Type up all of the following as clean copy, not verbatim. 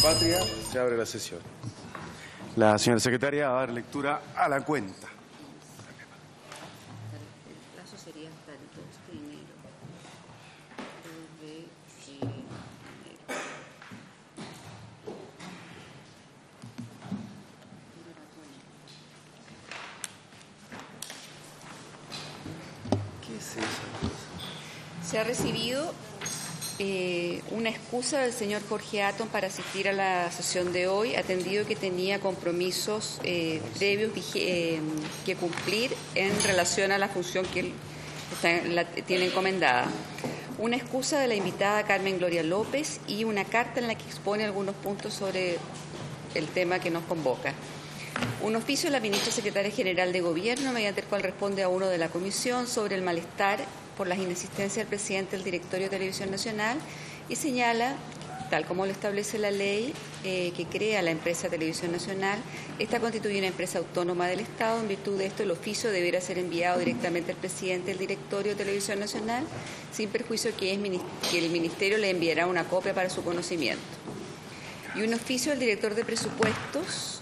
Patria, se abre la sesión. La señora secretaria va a dar lectura a la cuenta. El plazo sería hasta el 2 de enero. ¿Qué es esa cosa? Se ha recibido una excusa del señor Jorge Atton para asistir a la sesión de hoy, atendido que tenía compromisos previos que cumplir en relación a la función que él tiene encomendada. Una excusa de la invitada Carmen Gloria López y una carta en la que expone algunos puntos sobre el tema que nos convoca. Un oficio de la ministra secretaria general de Gobierno, mediante el cual responde a uno de la comisión sobre el malestar por las inexistencias del presidente del Directorio de Televisión Nacional y señala, tal como lo establece la ley que crea la empresa Televisión Nacional, esta constituye una empresa autónoma del Estado. En virtud de esto, el oficio deberá ser enviado directamente al presidente del Directorio de Televisión Nacional, sin perjuicio que el Ministerio le enviará una copia para su conocimiento. Y un oficio del director de presupuestos,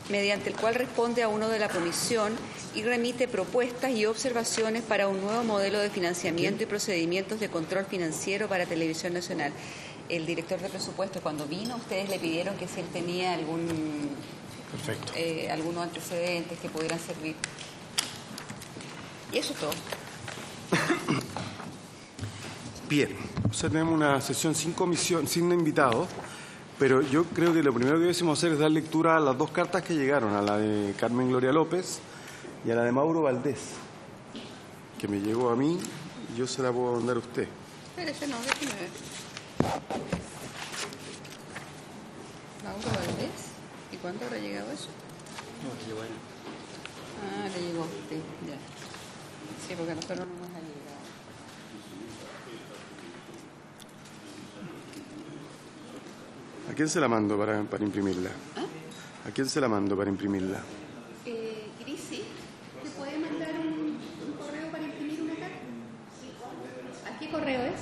mediante el cual responde a uno de la comisión y remite propuestas y observaciones para un nuevo modelo de financiamiento y procedimientos de control financiero para Televisión Nacional. El director de presupuestos, cuando vino, ustedes le pidieron que si él tenía algunos antecedentes que pudieran servir. Y eso es todo. Bien, o sea, tenemos una sesión sin comisión, sin invitados. Pero yo creo que lo primero que debemos hacer es dar lectura a las dos cartas que llegaron, a la de Carmen Gloria López y a la de Mauro Valdés, que me llegó a mí y yo se la puedo mandar a usted. Espérese, no, déjeme ver. Mauro Valdés, ¿y cuándo habrá llegado eso? No, le llegó a él. Ah, le llegó a usted, ya. Sí, porque a nosotros no nos ha llegado. ¿A quién se la mando para imprimirla? ¿Ah? ¿A quién se la mando para imprimirla? Grisi, ¿te puede mandar un correo para imprimir una carta? ¿A qué correo es?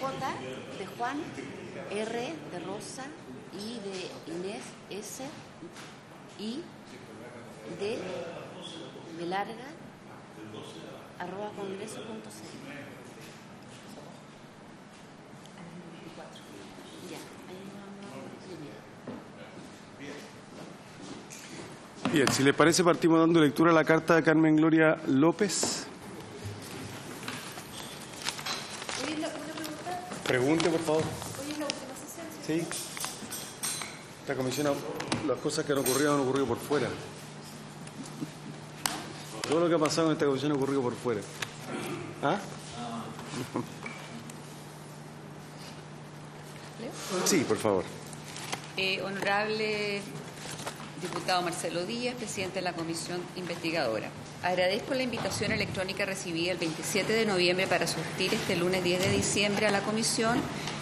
J de Juan, R de Rosa, I de Inés, S, I, D de larga, @congreso.cl. Ya, ahí vamos a imprimir. Bien, si les parece, partimos dando lectura a la carta de Carmen Gloria López. Oye, una pregunta. Pregunte, por favor. Hoy es la última sesión. Sí. Esta comisión, las cosas que han ocurrido por fuera. Todo lo que ha pasado en esta comisión ha ocurrido por fuera. ¿Ah? ¿Leo? Sí, por favor. Honorable diputado Marcelo Díaz, presidente de la Comisión Investigadora. Agradezco la invitación electrónica recibida el 27 de noviembre para asistir este lunes 10 de diciembre a la comisión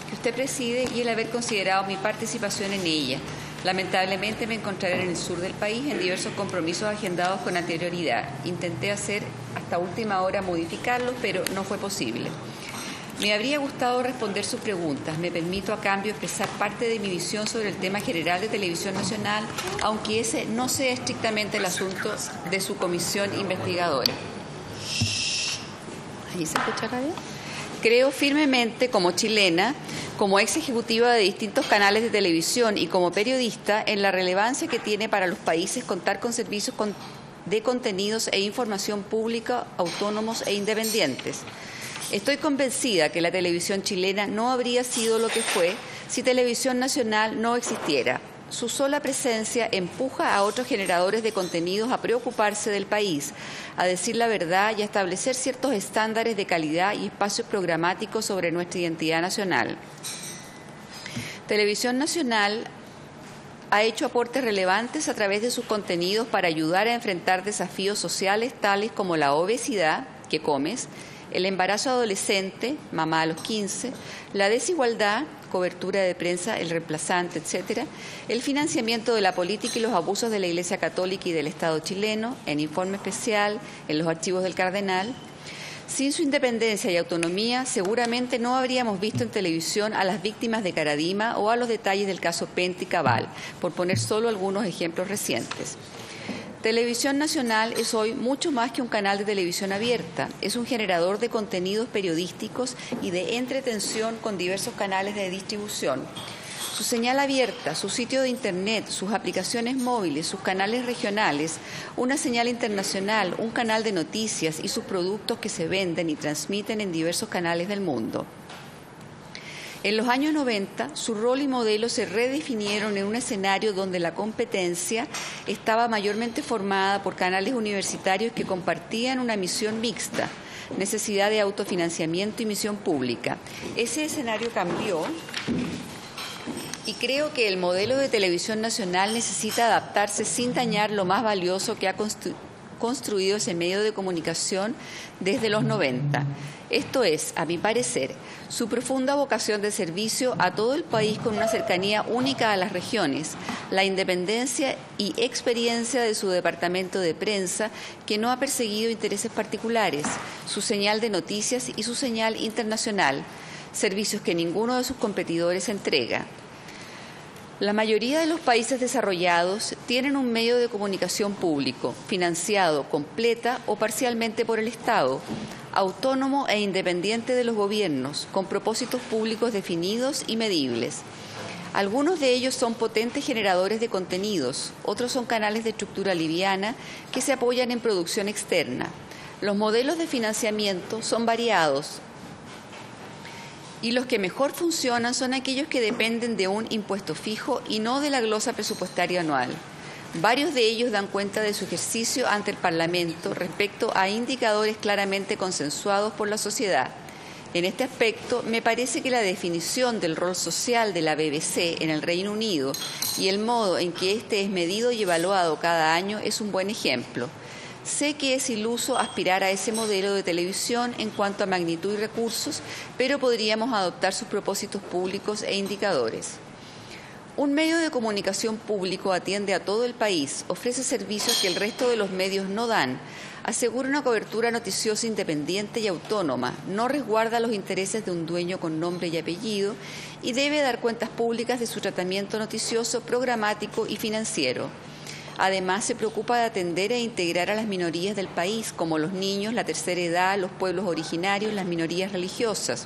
que usted preside y el haber considerado mi participación en ella. Lamentablemente me encontraré en el sur del país en diversos compromisos agendados con anterioridad. Intenté hacer hasta última hora modificarlos, pero no fue posible. Me habría gustado responder sus preguntas. Me permito a cambio expresar parte de mi visión sobre el tema general de Televisión Nacional, aunque ese no sea estrictamente el asunto de su comisión investigadora. ¿Ahí se escuchará bien? Creo firmemente, como chilena, como ex ejecutiva de distintos canales de televisión y como periodista, en la relevancia que tiene para los países contar con servicios de contenidos e información pública, autónomos e independientes. Estoy convencida que la televisión chilena no habría sido lo que fue si Televisión Nacional no existiera. Su sola presencia empuja a otros generadores de contenidos a preocuparse del país, a decir la verdad y a establecer ciertos estándares de calidad y espacios programáticos sobre nuestra identidad nacional. Televisión Nacional ha hecho aportes relevantes a través de sus contenidos para ayudar a enfrentar desafíos sociales tales como la obesidad, ¿qué comes?, el embarazo adolescente, mamá a los 15, la desigualdad, cobertura de prensa, el reemplazante, etcétera, el financiamiento de la política y los abusos de la Iglesia Católica y del Estado chileno, en informe especial, en los archivos del Cardenal. Sin su independencia y autonomía, seguramente no habríamos visto en televisión a las víctimas de Caradima o a los detalles del caso Penta y Cabal, por poner solo algunos ejemplos recientes. Televisión Nacional es hoy mucho más que un canal de televisión abierta. Es un generador de contenidos periodísticos y de entretención con diversos canales de distribución. Su señal abierta, su sitio de Internet, sus aplicaciones móviles, sus canales regionales, una señal internacional, un canal de noticias y sus productos que se venden y transmiten en diversos canales del mundo. En los años 90, su rol y modelo se redefinieron en un escenario donde la competencia estaba mayormente formada por canales universitarios que compartían una misión mixta, necesidad de autofinanciamiento y misión pública. Ese escenario cambió y creo que el modelo de televisión nacional necesita adaptarse sin dañar lo más valioso que ha construido ese medio de comunicación desde los 90. Esto es, a mi parecer, su profunda vocación de servicio a todo el país con una cercanía única a las regiones, la independencia y experiencia de su departamento de prensa que no ha perseguido intereses particulares, su señal de noticias y su señal internacional, servicios que ninguno de sus competidores entrega. La mayoría de los países desarrollados tienen un medio de comunicación público, financiado completa o parcialmente por el Estado, autónomo e independiente de los gobiernos, con propósitos públicos definidos y medibles. Algunos de ellos son potentes generadores de contenidos, otros son canales de estructura liviana que se apoyan en producción externa. Los modelos de financiamiento son variados, y los que mejor funcionan son aquellos que dependen de un impuesto fijo y no de la glosa presupuestaria anual. Varios de ellos dan cuenta de su ejercicio ante el Parlamento respecto a indicadores claramente consensuados por la sociedad. En este aspecto, me parece que la definición del rol social de la BBC en el Reino Unido y el modo en que éste es medido y evaluado cada año es un buen ejemplo. Sé que es iluso aspirar a ese modelo de televisión en cuanto a magnitud y recursos, pero podríamos adoptar sus propósitos públicos e indicadores. Un medio de comunicación público atiende a todo el país, ofrece servicios que el resto de los medios no dan, asegura una cobertura noticiosa independiente y autónoma, no resguarda los intereses de un dueño con nombre y apellido y debe dar cuentas públicas de su tratamiento noticioso, programático y financiero. Además, se preocupa de atender e integrar a las minorías del país, como los niños, la tercera edad, los pueblos originarios, las minorías religiosas,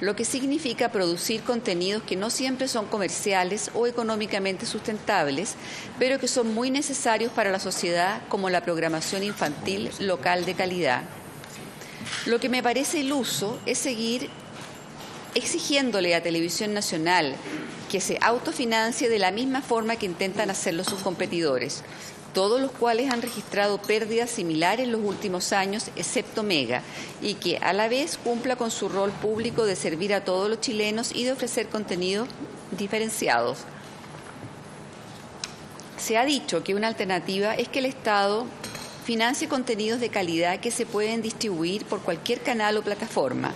lo que significa producir contenidos que no siempre son comerciales o económicamente sustentables, pero que son muy necesarios para la sociedad, como la programación infantil local de calidad. Lo que me parece iluso es seguir exigiéndole a Televisión Nacional que se autofinancie de la misma forma que intentan hacerlo sus competidores, todos los cuales han registrado pérdidas similares en los últimos años, excepto Mega, y que a la vez cumpla con su rol público de servir a todos los chilenos y de ofrecer contenidos diferenciados. Se ha dicho que una alternativa es que el Estado financie contenidos de calidad que se pueden distribuir por cualquier canal o plataforma.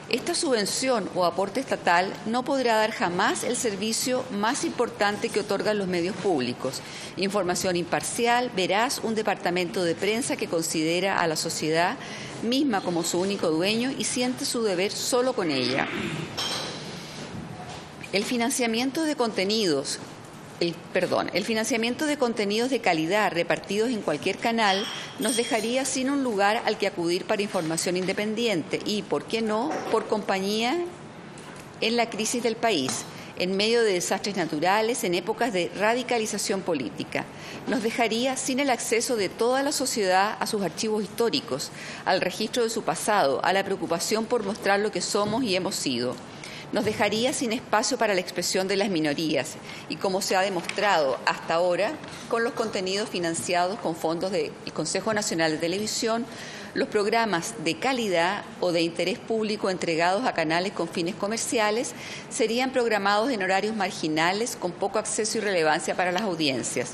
Esta subvención o aporte estatal no podrá dar jamás el servicio más importante que otorgan los medios públicos: información imparcial, veraz, un departamento de prensa que considera a la sociedad misma como su único dueño y siente su deber solo con ella. El financiamiento de contenidos de calidad repartidos en cualquier canal nos dejaría sin un lugar al que acudir para información independiente y, ¿por qué no?, por compañía en la crisis del país, en medio de desastres naturales, en épocas de radicalización política. Nos dejaría sin el acceso de toda la sociedad a sus archivos históricos, al registro de su pasado, a la preocupación por mostrar lo que somos y hemos sido. Nos dejaría sin espacio para la expresión de las minorías y, como se ha demostrado hasta ahora, con los contenidos financiados con fondos del Consejo Nacional de Televisión, los programas de calidad o de interés público entregados a canales con fines comerciales serían programados en horarios marginales con poco acceso y relevancia para las audiencias.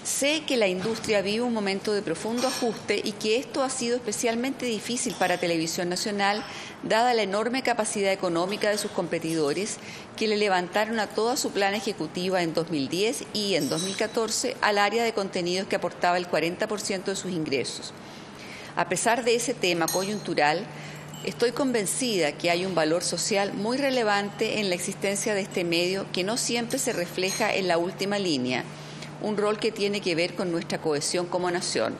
Sé que la industria vive un momento de profundo ajuste y que esto ha sido especialmente difícil para Televisión Nacional, dada la enorme capacidad económica de sus competidores, que le levantaron a toda su plan ejecutiva en 2010 y en 2014 al área de contenidos que aportaba el 40% de sus ingresos. A pesar de ese tema coyuntural, estoy convencida que hay un valor social muy relevante en la existencia de este medio que no siempre se refleja en la última línea, un rol que tiene que ver con nuestra cohesión como nación.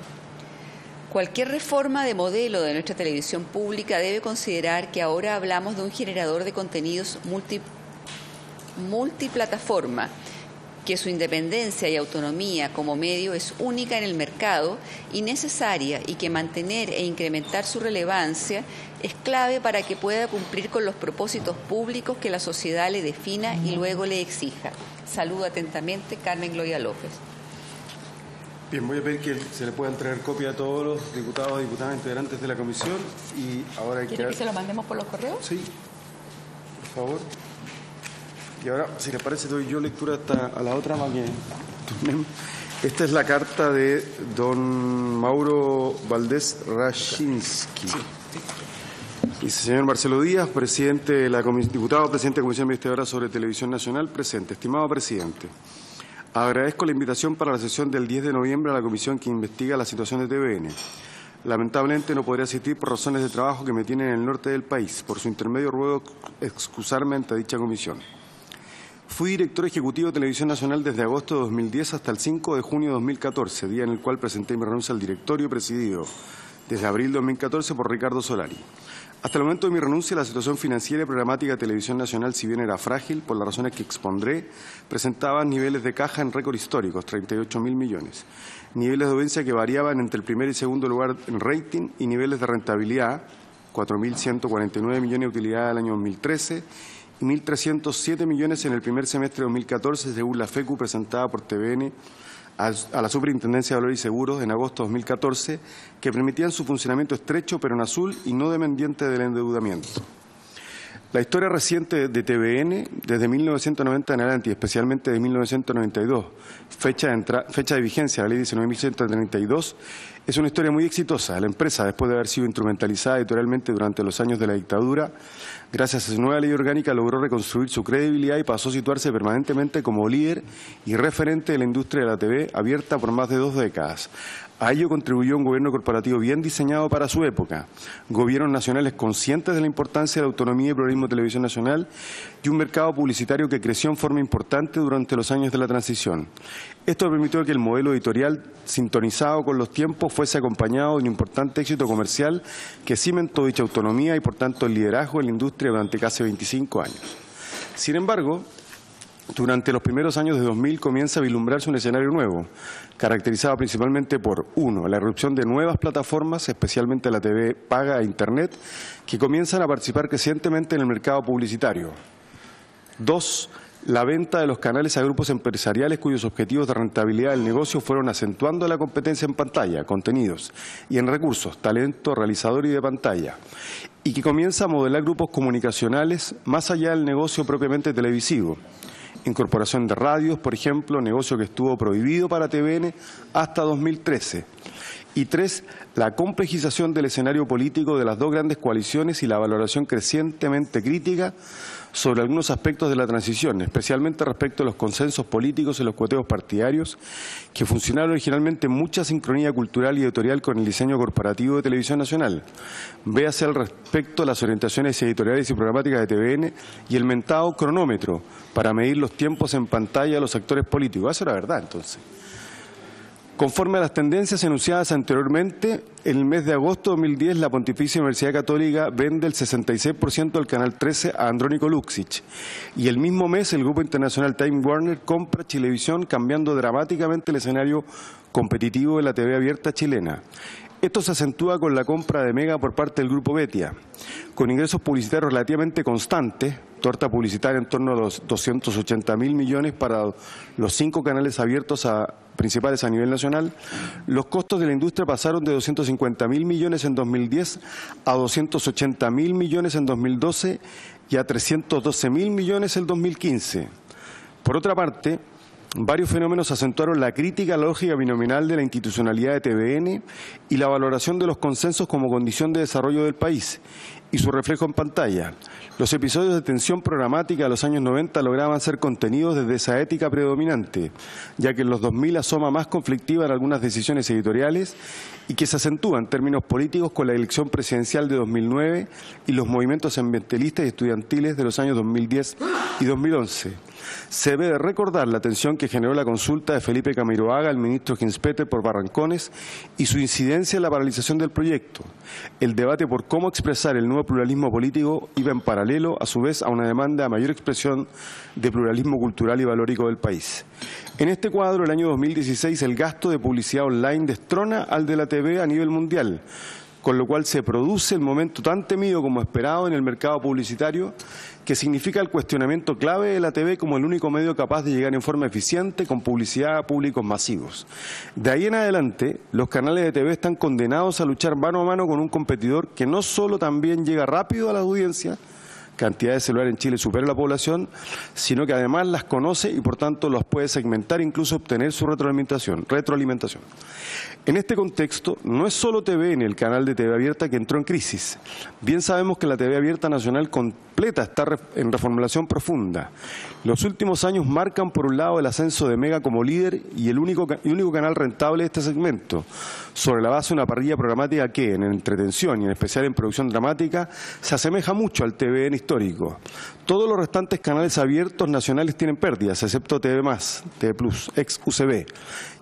Cualquier reforma de modelo de nuestra televisión pública debe considerar que ahora hablamos de un generador de contenidos multiplataforma, que su independencia y autonomía como medio es única en el mercado y necesaria, y que mantener e incrementar su relevancia es clave para que pueda cumplir con los propósitos públicos que la sociedad le defina y luego le exija. Saludo atentamente, Carmen Gloria López. Bien, voy a pedir que se le puedan traer copia a todos los diputados y diputadas integrantes de la comisión y ahora hay ¿Quiere que se lo mandemos por los correos? Sí, por favor. Y ahora, si les parece, doy yo lectura a la otra más bien. Esta es la carta de don Mauro Valdés Rashinsky. Sí. Dice: señor Marcelo Díaz, presidente de diputado, presidente de la Comisión Investigadora sobre Televisión Nacional, presente. Estimado presidente, agradezco la invitación para la sesión del 10 de noviembre a la comisión que investiga la situación de TVN. Lamentablemente no podré asistir por razones de trabajo que me tienen en el norte del país. Por su intermedio ruego excusarme ante dicha comisión. Fui director ejecutivo de Televisión Nacional desde agosto de 2010 hasta el 5 de junio de 2014, día en el cual presenté mi renuncia al directorio presidido desde abril de 2014 por Ricardo Solari. Hasta el momento de mi renuncia, la situación financiera y programática de Televisión Nacional, si bien era frágil, por las razones que expondré, presentaba niveles de caja en récord históricos, 38.000 millones, niveles de audiencia que variaban entre el primer y segundo lugar en rating y niveles de rentabilidad, 4.149 millones de utilidad del año 2013 y 1.307 millones en el primer semestre de 2014, según la FECU presentada por TVN a la Superintendencia de Valores y Seguros en agosto de 2014, que permitían su funcionamiento estrecho pero en azul y no dependiente del endeudamiento. La historia reciente de TVN, desde 1990 en adelante y especialmente de 1992, fecha de vigencia de la Ley 19.132, es una historia muy exitosa. La empresa, después de haber sido instrumentalizada editorialmente durante los años de la dictadura, gracias a su nueva ley orgánica logró reconstruir su credibilidad y pasó a situarse permanentemente como líder y referente de la industria de la TV abierta por más de 2 décadas. A ello contribuyó un gobierno corporativo bien diseñado para su época, gobiernos nacionales conscientes de la importancia de la autonomía y pluralismo de Televisión Nacional y un mercado publicitario que creció en forma importante durante los años de la transición. Esto permitió que el modelo editorial, sintonizado con los tiempos, fuese acompañado de un importante éxito comercial que cimentó dicha autonomía y, por tanto, el liderazgo en la industria durante casi 25 años. Sin embargo, durante los primeros años de 2000 comienza a vislumbrarse un escenario nuevo, caracterizado principalmente por, 1, la irrupción de nuevas plataformas, especialmente la TV paga e Internet, que comienzan a participar crecientemente en el mercado publicitario. 2, la venta de los canales a grupos empresariales cuyos objetivos de rentabilidad del negocio fueron acentuando la competencia en pantalla, contenidos y en recursos, talento, realizador y de pantalla, y que comienza a modelar grupos comunicacionales más allá del negocio propiamente televisivo. Incorporación de radios, por ejemplo, negocio que estuvo prohibido para TVN hasta 2013. Y 3, la complejización del escenario político de las dos grandes coaliciones y la valoración crecientemente crítica sobre algunos aspectos de la transición, especialmente respecto a los consensos políticos y los cuoteos partidarios, que funcionaron originalmente en mucha sincronía cultural y editorial con el diseño corporativo de Televisión Nacional. Véase al respecto las orientaciones editoriales y programáticas de TVN y el mentado cronómetro para medir los tiempos en pantalla de los actores políticos. Eso era verdad, entonces. Conforme a las tendencias enunciadas anteriormente, en el mes de agosto de 2010 la Pontificia Universidad Católica vende el 66% del Canal 13 a Andrónico Luksic y el mismo mes el grupo internacional Time Warner compra Chilevisión, cambiando dramáticamente el escenario competitivo de la TV abierta chilena. Esto se acentúa con la compra de Mega por parte del grupo Betia, con ingresos publicitarios relativamente constantes, torta publicitaria en torno a los 280.000 millones para los 5 canales abiertos principales a nivel nacional. Los costos de la industria pasaron de 250.000 millones en 2010 a 280.000 millones en 2012 y a 312.000 millones en 2015. Por otra parte, varios fenómenos acentuaron la crítica a la lógica binominal de la institucionalidad de TVN y la valoración de los consensos como condición de desarrollo del país y su reflejo en pantalla. Los episodios de tensión programática de los años 90 lograban ser contenidos desde esa ética predominante, ya que en los 2000 asoma más conflictiva en algunas decisiones editoriales y que se acentúa en términos políticos con la elección presidencial de 2009 y los movimientos ambientalistas y estudiantiles de los años 2010 y 2011. Se debe de recordar la tensión que generó la consulta de Felipe Camiroaga al ministro Ginspeter por Barrancones y su incidencia en la paralización del proyecto. El debate por cómo expresar el nuevo pluralismo político iba en paralelo, a su vez, a una demanda de mayor expresión de pluralismo cultural y valórico del país. En este cuadro, el año 2016, el gasto de publicidad online destrona al de la TV a nivel mundial, con lo cual se produce el momento tan temido como esperado en el mercado publicitario, que significa el cuestionamiento clave de la TV como el único medio capaz de llegar en forma eficiente con publicidad a públicos masivos. De ahí en adelante, los canales de TV están condenados a luchar mano a mano con un competidor que no solo también llega rápido a la audiencia, cantidad de celulares en Chile supera la población, sino que además las conoce y por tanto los puede segmentar e incluso obtener su retroalimentación. En este contexto, no es solo TVN, el canal de TV abierta, que entró en crisis. Bien sabemos que la TV abierta nacional completa está en reformulación profunda. Los últimos años marcan, por un lado, el ascenso de Mega como líder y el único canal rentable de este segmento, sobre la base de una parrilla programática que, en entretención y en especial en producción dramática, se asemeja mucho al TVN histórico. Todos los restantes canales abiertos nacionales tienen pérdidas, excepto TV+, TV+, ex UCB,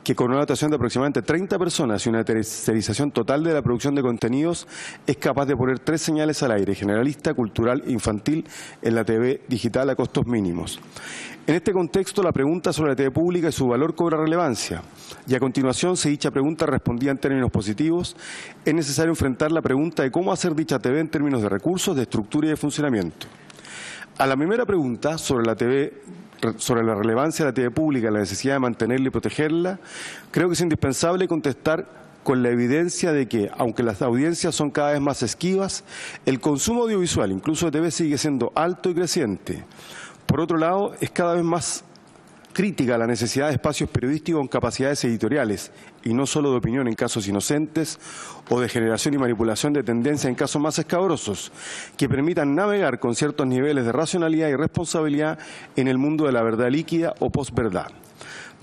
que con una dotación de aproximadamente 30 personas y una tercerización total de la producción de contenidos es capaz de poner 3 señales al aire: generalista, cultural e infantil, en la TV digital a costos mínimos. En este contexto, la pregunta sobre la TV pública y su valor cobra relevancia. Y a continuación, si dicha pregunta respondía en términos positivos, es necesario enfrentar la pregunta de cómo hacer dicha TV en términos de recursos, de estructura y de funcionamiento. A la primera pregunta sobre la relevancia de la TV pública y la necesidad de mantenerla y protegerla, creo que es indispensable contestar con la evidencia de que, aunque las audiencias son cada vez más esquivas, el consumo audiovisual, incluso de TV, sigue siendo alto y creciente. Por otro lado, es cada vez más crítica la necesidad de espacios periodísticos con capacidades editoriales y no solo de opinión en casos inocentes o de generación y manipulación de tendencia en casos más escabrosos, que permitan navegar con ciertos niveles de racionalidad y responsabilidad en el mundo de la verdad líquida o posverdad.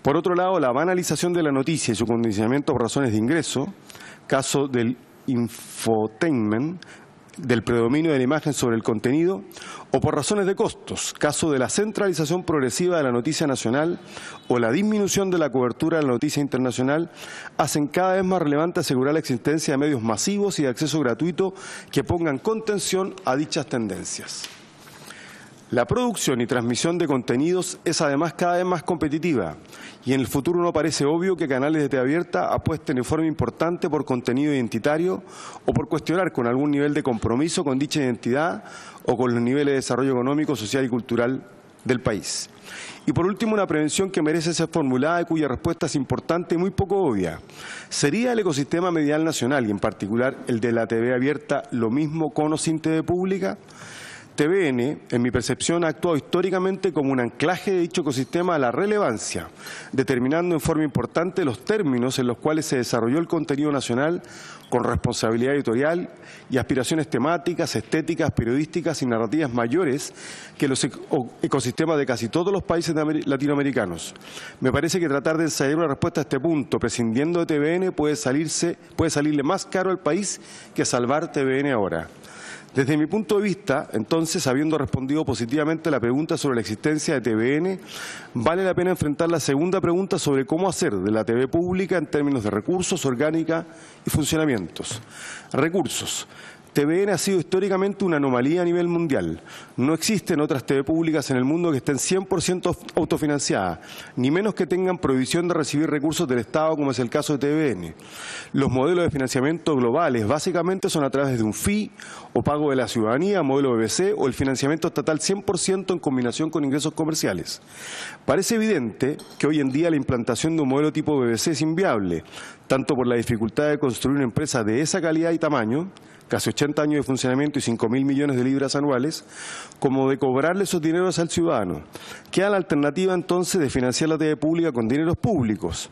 Por otro lado, la banalización de la noticia y su condicionamiento por razones de ingreso, caso del infotainment, del predominio de la imagen sobre el contenido, o por razones de costos, caso de la centralización progresiva de la noticia nacional o la disminución de la cobertura de la noticia internacional, hacen cada vez más relevante asegurar la existencia de medios masivos y de acceso gratuito que pongan contención a dichas tendencias. La producción y transmisión de contenidos es además cada vez más competitiva y en el futuro no parece obvio que canales de TV abierta apuesten en forma importante por contenido identitario o por cuestionar con algún nivel de compromiso con dicha identidad o con los niveles de desarrollo económico, social y cultural del país. Y por último, una prevención que merece ser formulada y cuya respuesta es importante y muy poco obvia. ¿Sería el ecosistema medial nacional y en particular el de la TV abierta lo mismo con o sin TV pública? TVN, en mi percepción, ha actuado históricamente como un anclaje de dicho ecosistema a la relevancia, determinando en forma importante los términos en los cuales se desarrolló el contenido nacional con responsabilidad editorial y aspiraciones temáticas, estéticas, periodísticas y narrativas mayores que los ecosistemas de casi todos los países latinoamericanos. Me parece que tratar de ensayar una respuesta a este punto, prescindiendo de TVN, puede salirle más caro al país que salvar TVN ahora. Desde mi punto de vista, entonces, habiendo respondido positivamente a la pregunta sobre la existencia de TVN, vale la pena enfrentar la segunda pregunta sobre cómo hacer de la TV pública en términos de recursos, orgánica y funcionamientos. Recursos. TVN ha sido históricamente una anomalía a nivel mundial. No existen otras TV públicas en el mundo que estén 100% autofinanciadas, ni menos que tengan prohibición de recibir recursos del Estado, como es el caso de TVN. Los modelos de financiamiento globales básicamente son a través de un fee o pago de la ciudadanía, modelo BBC, o el financiamiento estatal 100% en combinación con ingresos comerciales. Parece evidente que hoy en día la implantación de un modelo tipo BBC es inviable, tanto por la dificultad de construir una empresa de esa calidad y tamaño, casi 80 años de funcionamiento y 5.000 millones de libras anuales, como de cobrarle esos dineros al ciudadano. Queda la alternativa entonces de financiar la TV pública con dineros públicos,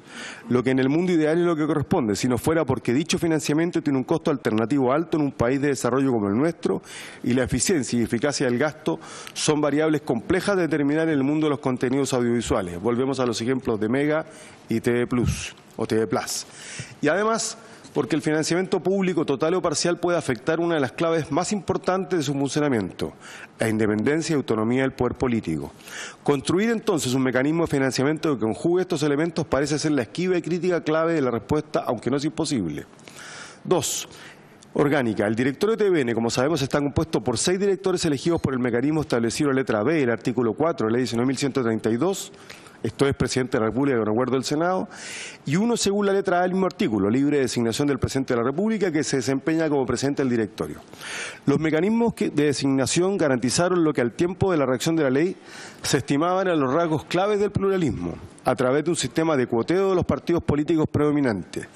lo que en el mundo ideal es lo que corresponde, si no fuera porque dicho financiamiento tiene un costo alternativo alto en un país de desarrollo como el nuestro y la eficiencia y eficacia del gasto son variables complejas de determinar en el mundo de los contenidos audiovisuales. Volvemos a los ejemplos de Mega y TV Plus o TV Plus. Y además, porque el financiamiento público total o parcial puede afectar una de las claves más importantes de su funcionamiento, la independencia y autonomía del poder político. Construir entonces un mecanismo de financiamiento que conjugue estos elementos parece ser la esquiva y crítica clave de la respuesta, aunque no es imposible. 2. Orgánica. El directorio de TVN, como sabemos, está compuesto por 6 directores elegidos por el mecanismo establecido en la letra B del artículo 4 de la Ley 19.132, esto es presidente de la República con acuerdo del Senado, y uno según la letra A del mismo artículo, libre de designación del presidente de la República, que se desempeña como presidente del directorio. Los mecanismos de designación garantizaron lo que al tiempo de la redacción de la ley se estimaban eran los rasgos claves del pluralismo, a través de un sistema de cuoteo de los partidos políticos predominantes.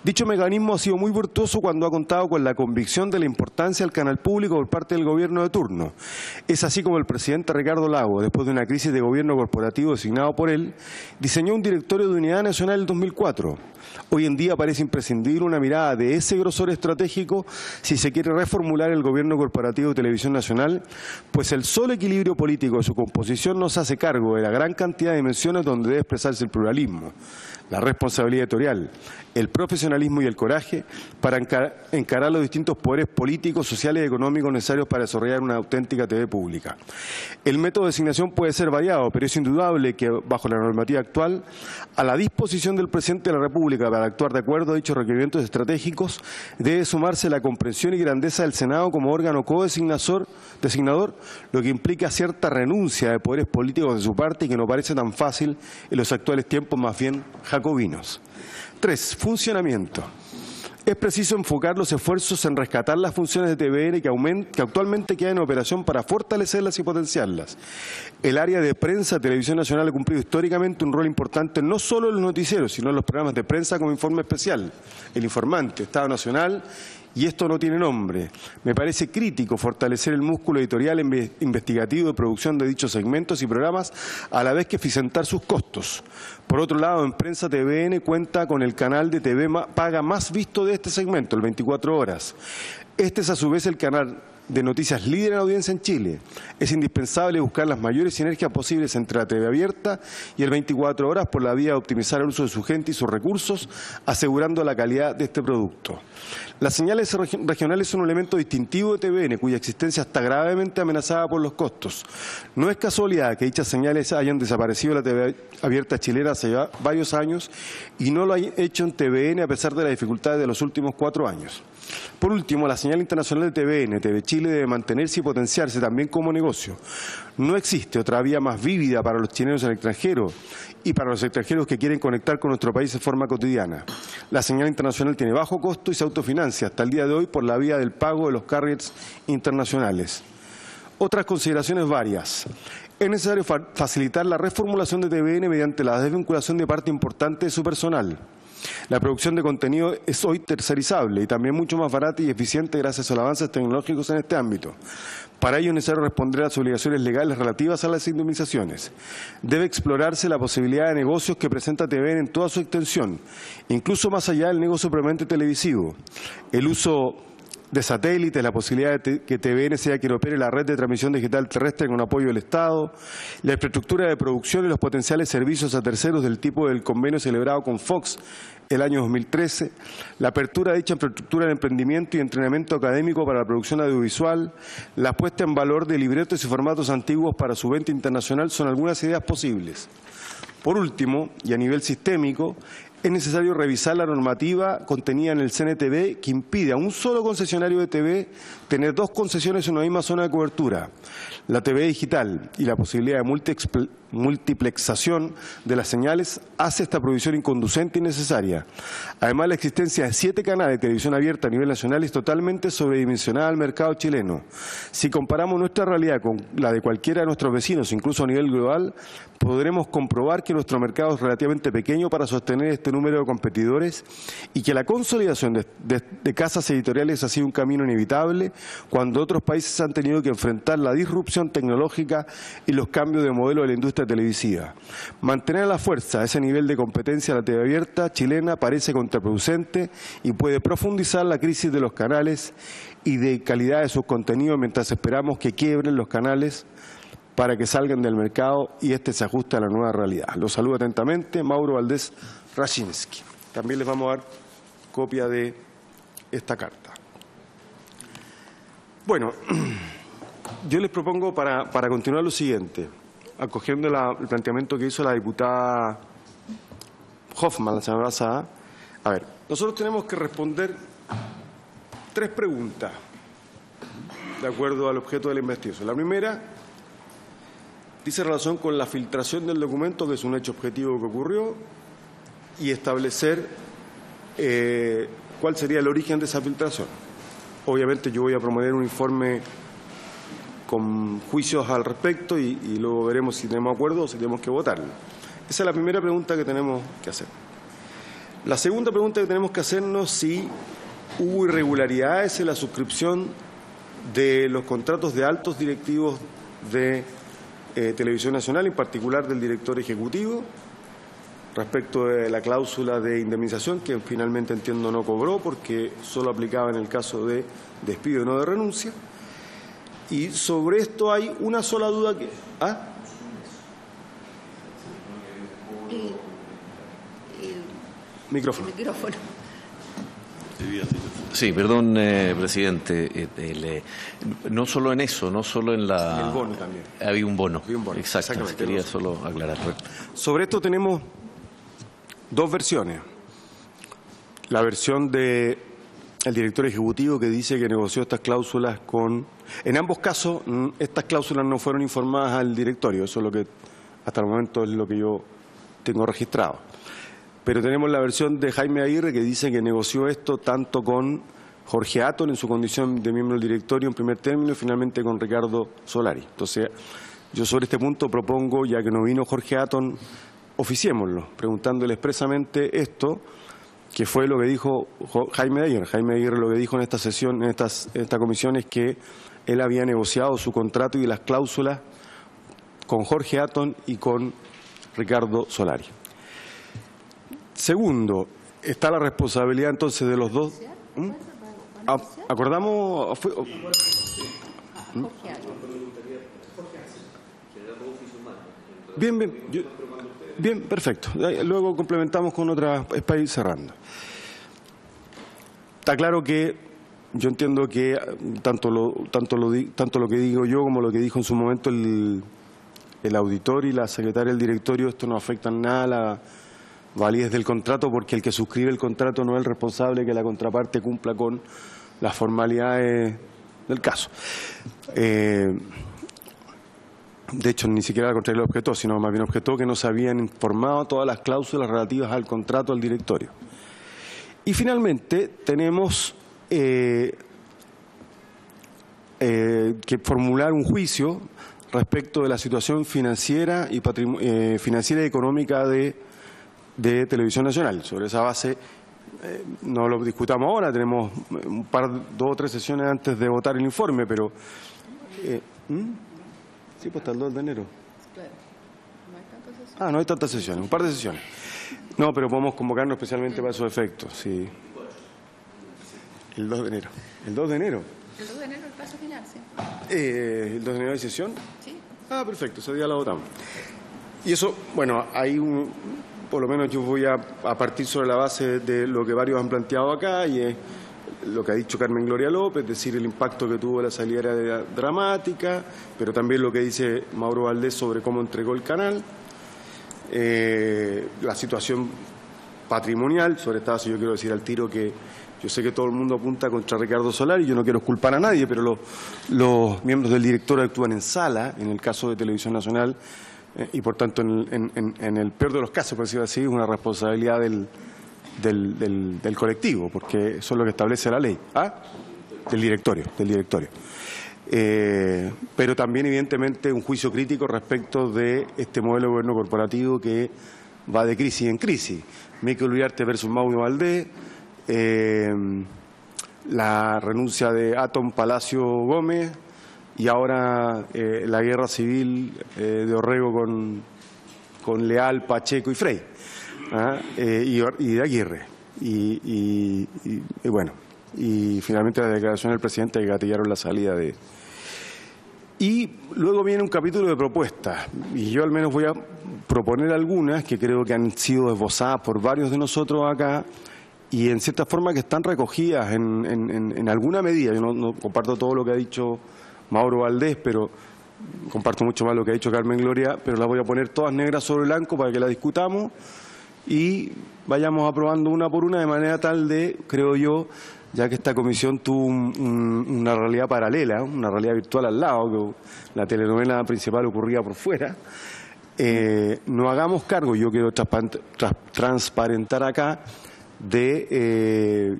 Dicho mecanismo ha sido muy virtuoso cuando ha contado con la convicción de la importancia del canal público por parte del gobierno de turno. Es así como el presidente Ricardo Lagos, después de una crisis de gobierno corporativo designado por él, diseñó un directorio de unidad nacional en 2004. Hoy en día parece imprescindible una mirada de ese grosor estratégico si se quiere reformular el gobierno corporativo de Televisión Nacional, pues el solo equilibrio político de su composición no se hace cargo de la gran cantidad de dimensiones donde debe expresarse el pluralismo, la responsabilidad editorial, el profesionalismo y el coraje para encarar los distintos poderes políticos, sociales y económicos necesarios para desarrollar una auténtica TV pública. El método de designación puede ser variado, pero es indudable que, bajo la normativa actual, a la disposición del presidente de la República para actuar de acuerdo a dichos requerimientos estratégicos, debe sumarse la comprensión y grandeza del Senado como órgano co-designador, lo que implica cierta renuncia de poderes políticos de su parte y que no parece tan fácil en los actuales tiempos, más bien jacobinos. 3. Funcionamiento. Es preciso enfocar los esfuerzos en rescatar las funciones de TVN que actualmente quedan en operación para fortalecerlas y potenciarlas. El área de prensa de Televisión Nacional ha cumplido históricamente un rol importante no solo en los noticieros, sino en los programas de prensa como Informe Especial, El Informante, Estado Nacional, y esto no tiene nombre. Me parece crítico fortalecer el músculo editorial investigativo de producción de dichos segmentos y programas a la vez que eficientar sus costos. Por otro lado, en Prensa TVN cuenta con el canal de TV paga más visto de este segmento, el 24 horas. Este es a su vez el canal de noticias líder en audiencia en Chile. Es indispensable buscar las mayores sinergias posibles entre la TV abierta y el 24 horas por la vía de optimizar el uso de su gente y sus recursos, asegurando la calidad de este producto. Las señales regionales son un elemento distintivo de TVN, cuya existencia está gravemente amenazada por los costos. No es casualidad que dichas señales hayan desaparecido de la TV abierta chilena hace ya varios años y no lo hayan hecho en TVN a pesar de las dificultades de los últimos 4 años. Por último, la señal internacional de TVN, TV Chile, debe mantenerse y potenciarse también como negocio. No existe otra vía más vívida para los chilenos en el extranjero y para los extranjeros que quieren conectar con nuestro país de forma cotidiana. La señal internacional tiene bajo costo y se autofinancia hasta el día de hoy por la vía del pago de los carriers internacionales. Otras consideraciones varias. Es necesario facilitar la reformulación de TVN mediante la desvinculación de parte importante de su personal. La producción de contenido es hoy tercerizable y también mucho más barata y eficiente gracias a los avances tecnológicos en este ámbito. Para ello es necesario responder a las obligaciones legales relativas a las indemnizaciones. Debe explorarse la posibilidad de negocios que presenta TVN en toda su extensión, incluso más allá del negocio propiamente televisivo. El uso de satélites, la posibilidad de que TVN sea quien opere la red de transmisión digital terrestre con apoyo del Estado, la infraestructura de producción y los potenciales servicios a terceros del tipo del convenio celebrado con Fox el año 2013, la apertura de dicha infraestructura de emprendimiento y entrenamiento académico para la producción audiovisual, la puesta en valor de libretos y formatos antiguos para su venta internacional son algunas ideas posibles. Por último, y a nivel sistémico, es necesario revisar la normativa contenida en el CNTV que impide a un solo concesionario de TV tener 2 concesiones en una misma zona de cobertura, la TV digital y la posibilidad de multiplexación de las señales hace esta prohibición inconducente y innecesaria. Además, la existencia de 7 canales de televisión abierta a nivel nacional es totalmente sobredimensionada al mercado chileno. Si comparamos nuestra realidad con la de cualquiera de nuestros vecinos, incluso a nivel global, podremos comprobar que nuestro mercado es relativamente pequeño para sostener este número de competidores y que la consolidación de casas editoriales ha sido un camino inevitable cuando otros países han tenido que enfrentar la disrupción tecnológica y los cambios de modelo de la industria televisiva. Mantener a la fuerza ese nivel de competencia de la TV abierta chilena parece contraproducente y puede profundizar la crisis de los canales y de calidad de sus contenidos mientras esperamos que quiebren los canales para que salgan del mercado y este se ajuste a la nueva realidad. Los saludo atentamente, Mauro Valdés Raczynski. También les vamos a dar copia de esta carta. Bueno, yo les propongo para continuar lo siguiente, acogiendo el planteamiento que hizo la diputada Hoffman la semana pasada. A ver, nosotros tenemos que responder 3 preguntas de acuerdo al objeto de la investigación. La primera dice relación con la filtración del documento, que es un hecho objetivo que ocurrió, y establecer cuál sería el origen de esa filtración. Obviamente yo voy a promover un informe con juicios al respecto y luego veremos si tenemos acuerdo o si tenemos que votarlo. Esa es la primera pregunta que tenemos que hacer. La segunda pregunta que tenemos que hacernos si hubo irregularidades en la suscripción de los contratos de altos directivos de Televisión Nacional, en particular del director ejecutivo, respecto de la cláusula de indemnización, que finalmente entiendo no cobró porque solo aplicaba en el caso de despido y no de renuncia. Y sobre esto hay una sola duda que... ¿Ah? Micrófono. El micrófono. Sí, perdón, presidente. No solo en eso, no solo en la... El bono también. Había un bono. Había un bono. Exacto. Quería solo aclarar. Sobre esto tenemos 2 versiones. La versión del director ejecutivo, que dice que negoció estas cláusulas con... En ambos casos, estas cláusulas no fueron informadas al directorio. Eso es lo que, hasta el momento, es lo que yo tengo registrado. Pero tenemos la versión de Jaime Aguirre, que dice que negoció esto tanto con Jorge Atton en su condición de miembro del directorio en primer término y finalmente con Ricardo Solari. Entonces, yo sobre este punto propongo, ya que no vino Jorge Atton, oficiémoslo, preguntándole expresamente esto, que fue lo que dijo Jaime Aguirre. Jaime Aguirre lo que dijo en esta sesión, en esta comisión, es que él había negociado su contrato y las cláusulas con Jorge Atton y con Ricardo Solari. Segundo, está la responsabilidad entonces de los dos. ¿Acordamos? Bien, perfecto. Luego complementamos con otras para ir cerrando. Está claro que yo entiendo que tanto lo que digo yo como lo que dijo en su momento el auditor y la secretaria del directorio, esto no afecta en nada a la validez del contrato, porque el que suscribe el contrato no es el responsable de que la contraparte cumpla con las formalidades del caso. De hecho, ni siquiera la contraria objetó, sino más bien objetó que no se habían informado todas las cláusulas relativas al contrato del directorio. Y finalmente tenemos que formular un juicio respecto de la situación financiera y financiera y económica de Televisión Nacional. Sobre esa base no lo discutamos ahora, tenemos 2 o 3 sesiones antes de votar el informe, pero sí, pues hasta el 2 de enero. Claro. No hay tantas sesiones. No hay tantas sesiones, un par de sesiones. No, pero podemos convocarnos especialmente para esos efectos, sí. El 2 de enero. ¿El 2 de enero? El 2 de enero el plazo final, sí. ¿El 2 de enero hay sesión? Sí. Perfecto, ese día la votamos. Y eso, bueno, hay por lo menos yo voy a partir sobre la base de lo que varios han planteado acá, y es lo que ha dicho Carmen Gloria López, es decir, el impacto que tuvo la salida dramática, pero también lo que dice Mauro Valdés sobre cómo entregó el canal, la situación patrimonial. Sobre esta base yo quiero decir al tiro que yo sé que todo el mundo apunta contra Ricardo Solari, yo no quiero culpar a nadie, pero los miembros del directorio actúan en sala, en el caso de Televisión Nacional, y por tanto en el peor de los casos, por decirlo así, es una responsabilidad del colectivo, porque eso es lo que establece la ley. Del directorio. Pero también, evidentemente, un juicio crítico respecto de este modelo de gobierno corporativo que va de crisis en crisis. Mikel Uriarte versus Mauro Valdés, la renuncia de Atom Palacio Gómez y ahora la guerra civil de Orrego con Leal, Pacheco y Frey, y de Aguirre. Y bueno, y finalmente la declaración del presidente que gatillaron la salida de... Y luego viene un capítulo de propuestas, y yo al menos voy a proponer algunas que creo que han sido esbozadas por varios de nosotros acá, y en cierta forma que están recogidas en alguna medida. Yo no comparto todo lo que ha dicho Mauro Valdés, pero comparto mucho más lo que ha dicho Carmen Gloria, pero las voy a poner todas negras sobre blanco para que las discutamos y vayamos aprobando una por una de manera tal de, creo yo, ya que esta comisión tuvo una realidad paralela, una realidad virtual al lado, que la telenovela principal ocurría por fuera, no hagamos cargo, yo quiero transparentar acá, de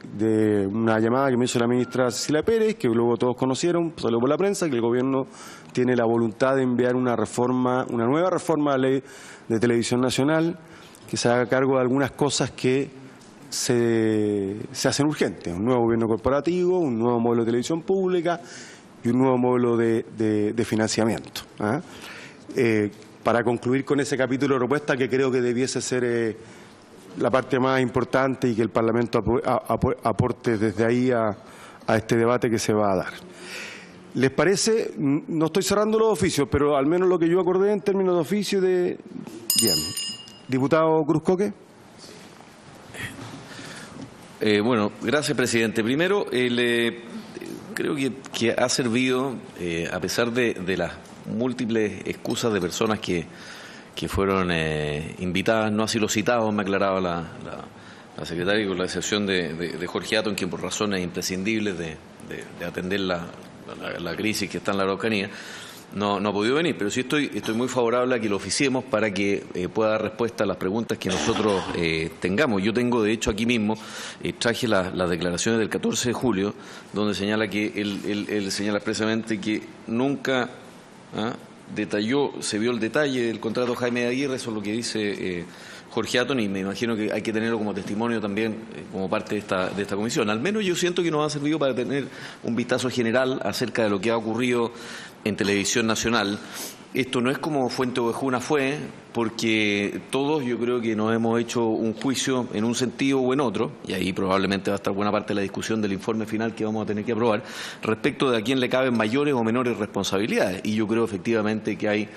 una llamada que me hizo la ministra Cecilia Pérez, que luego todos conocieron, salió por la prensa, que el gobierno tiene la voluntad de enviar una nueva reforma a la ley de televisión nacional, que se haga cargo de algunas cosas que se hacen urgentes: un nuevo gobierno corporativo, un nuevo modelo de televisión pública y un nuevo modelo de financiamiento. Para concluir con ese capítulo de propuesta que creo que debiese ser la parte más importante y que el Parlamento aporte desde ahí a este debate que se va a dar. ¿Les parece? No estoy cerrando los oficios, pero al menos lo que yo acordé en términos de oficio de... Bien. Diputado Cruz-Coke. Bueno, gracias, presidente. Primero, creo que ha servido, a pesar de las múltiples excusas de personas que fueron invitadas, no así los citados, me aclaraba la secretaria, con la excepción de Jorge Atton, quien por razones imprescindibles de atender la crisis que está en la Araucanía, no ha podido venir, pero sí estoy muy favorable a que lo oficiemos para que pueda dar respuesta a las preguntas que nosotros tengamos. Yo tengo, de hecho, aquí mismo, traje las declaraciones del 14 de julio, donde señala que él señala expresamente que nunca se vio el detalle del contrato Jaime de Aguirre. Eso es lo que dice Jorge Atton, y me imagino que hay que tenerlo como testimonio también como parte de esta comisión. Al menos yo siento que nos ha servido para tener un vistazo general acerca de lo que ha ocurrido en Televisión Nacional. Esto no es como Fuente Ovejuna fue, porque todos yo creo que nos hemos hecho un juicio en un sentido o en otro, y ahí probablemente va a estar buena parte de la discusión del informe final que vamos a tener que aprobar, respecto de a quién le caben mayores o menores responsabilidades. Y yo creo efectivamente que hay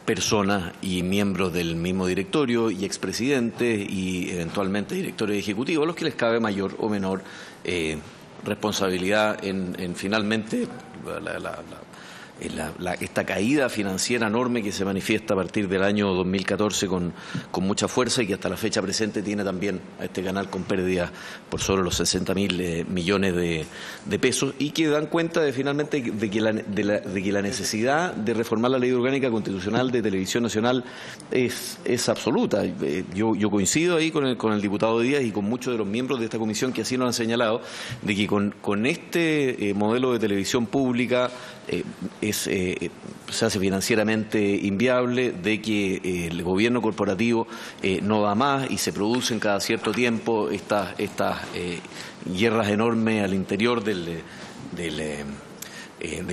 personas y miembros del mismo directorio y expresidentes y eventualmente directores ejecutivos a los que les cabe mayor o menor responsabilidad en finalmente esta caída financiera enorme que se manifiesta a partir del año 2014 con mucha fuerza, y que hasta la fecha presente tiene también a este canal con pérdidas por sobre los 60.000 millones de pesos, y que dan cuenta finalmente de que la necesidad de reformar la Ley Orgánica Constitucional de Televisión Nacional es absoluta. Yo coincido ahí con el diputado Díaz y con muchos de los miembros de esta comisión que así nos han señalado, de que con este modelo de televisión pública se hace financieramente inviable, de que el gobierno corporativo no da más y se producen cada cierto tiempo estas guerras enormes al interior del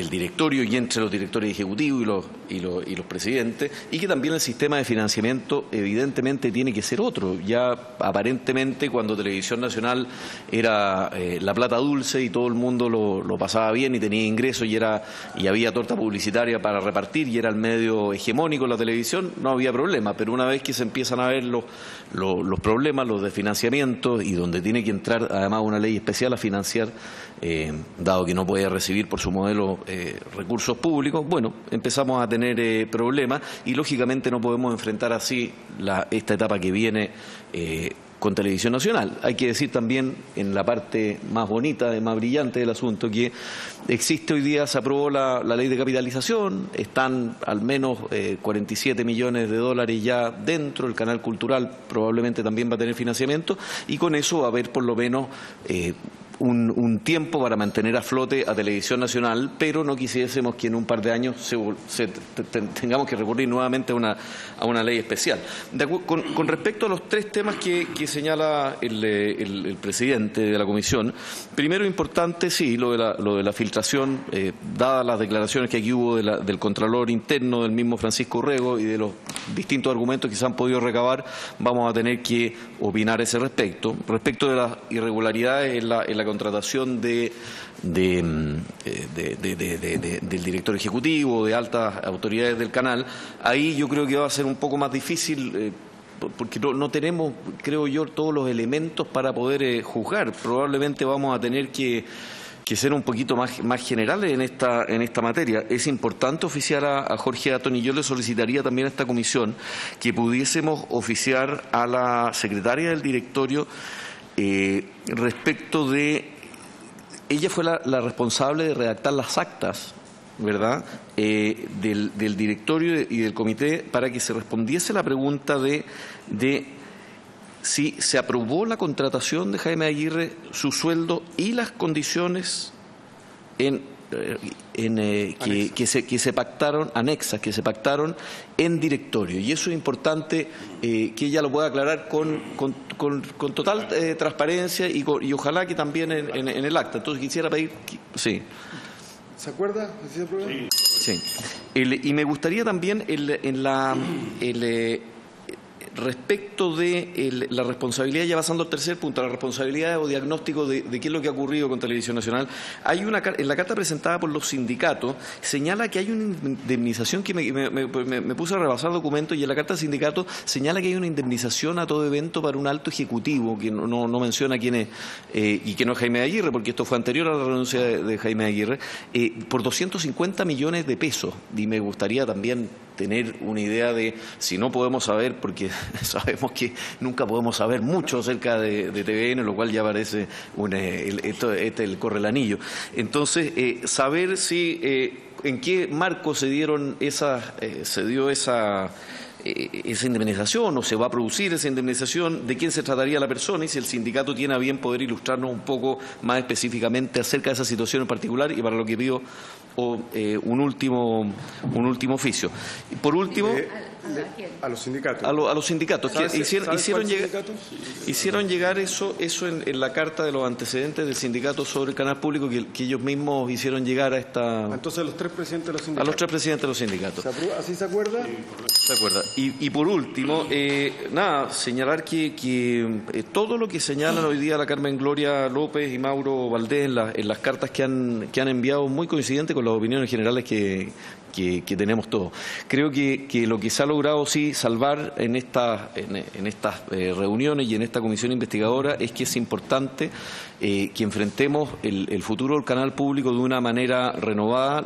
directorio y entre los directores ejecutivos y los presidentes, y que también el sistema de financiamiento evidentemente tiene que ser otro. Ya aparentemente, cuando Televisión Nacional era la plata dulce y todo el mundo lo pasaba bien y tenía ingresos y había torta publicitaria para repartir y era el medio hegemónico en la televisión, no había problema. Pero una vez que se empiezan a ver los problemas, los de financiamiento, y donde tiene que entrar además una ley especial a financiar, dado que no puede recibir por su modelo recursos públicos, bueno, empezamos a tener problemas, y lógicamente no podemos enfrentar así esta etapa que viene con Televisión Nacional. Hay que decir también, en la parte más bonita, más brillante del asunto, que existe hoy día, se aprobó la ley de capitalización, están al menos 47 millones de dólares ya dentro, el canal cultural probablemente también va a tener financiamiento, y con eso va a haber por lo menos un tiempo para mantener a flote a Televisión Nacional, pero no quisiésemos que en un par de años tengamos que recurrir nuevamente a una ley especial. Con respecto a los tres temas que señala el presidente de la comisión, primero importante, sí, lo de la filtración, dadas las declaraciones que aquí hubo del Contralor Interno, del mismo Francisco Urrego y de los distintos argumentos que se han podido recabar, vamos a tener que opinar a ese respecto. Respecto de las irregularidades en la contratación del director ejecutivo, de altas autoridades del canal, ahí yo creo que va a ser un poco más difícil porque no tenemos, creo yo, todos los elementos para poder juzgar. Probablemente vamos a tener que ser un poquito más generales en esta materia. Es importante oficiar a Jorge Atón, y yo le solicitaría también a esta comisión que pudiésemos oficiar a la secretaria del directorio respecto de, ella fue la responsable de redactar las actas, ¿verdad?, del directorio y del comité, para que se respondiese la pregunta de si se aprobó la contratación de Jaime Aguirre, su sueldo y las condiciones que se pactaron, anexas, que se pactaron en directorio. Y eso es importante que ella lo pueda aclarar con total transparencia y ojalá que también en el acta. Entonces quisiera pedir... Sí. ¿Se acuerda? Sí. Y me gustaría también respecto de la responsabilidad, ya pasando al tercer punto, la responsabilidad o diagnóstico de qué es lo que ha ocurrido con Televisión Nacional, en la carta presentada por los sindicatos señala que hay una indemnización, que me puse a rebasar documentos, y en la carta del sindicato señala que hay una indemnización a todo evento para un alto ejecutivo, que no menciona quién es, y que no es Jaime Aguirre, porque esto fue anterior a la renuncia de Jaime Aguirre, por 250 millones de pesos, y me gustaría también tener una idea de, si no podemos saber, porque sabemos que nunca podemos saber mucho acerca de TVN, lo cual ya parece el corre el anillo. Entonces, saber si en qué marco se dio esa indemnización, o se va a producir esa indemnización, de quién se trataría la persona, y si el sindicato tiene a bien poder ilustrarnos un poco más específicamente acerca de esa situación en particular, y para lo que pido un último oficio. Y por último, a los sindicatos. A los sindicatos que hicieron llegar eso en la carta de los antecedentes del sindicato sobre el canal público, que ellos mismos hicieron llegar a esta... Entonces, los tres presidentes de los sindicatos. A los tres presidentes de los sindicatos. ¿Así se acuerda? Se acuerda. Y por último, señalar que todo lo que señalan hoy día la Carmen Gloria López y Mauro Valdés en las cartas que han enviado, muy coincidente con las opiniones generales que tenemos todos. Creo que lo que se ha logrado sí salvar en estas reuniones y en esta comisión investigadora es que es importante que enfrentemos el futuro del canal público de una manera renovada.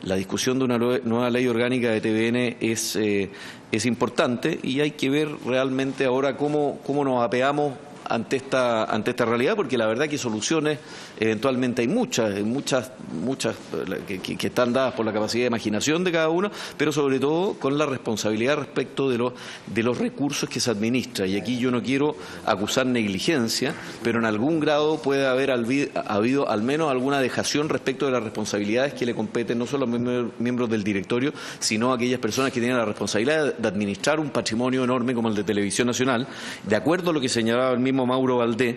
La discusión de una nueva ley orgánica de TVN es importante, y hay que ver realmente ahora cómo nos apeamos ante esta realidad, porque la verdad que soluciones eventualmente hay muchas que están dadas por la capacidad de imaginación de cada uno, pero sobre todo con la responsabilidad respecto de los recursos que se administra. Y aquí yo no quiero acusar negligencia, pero en algún grado puede haber habido al menos alguna dejación respecto de las responsabilidades que le competen no solo a los miembros del directorio, sino a aquellas personas que tienen la responsabilidad de administrar un patrimonio enorme como el de Televisión Nacional. De acuerdo a lo que señalaba el mismo Mauro Valdés,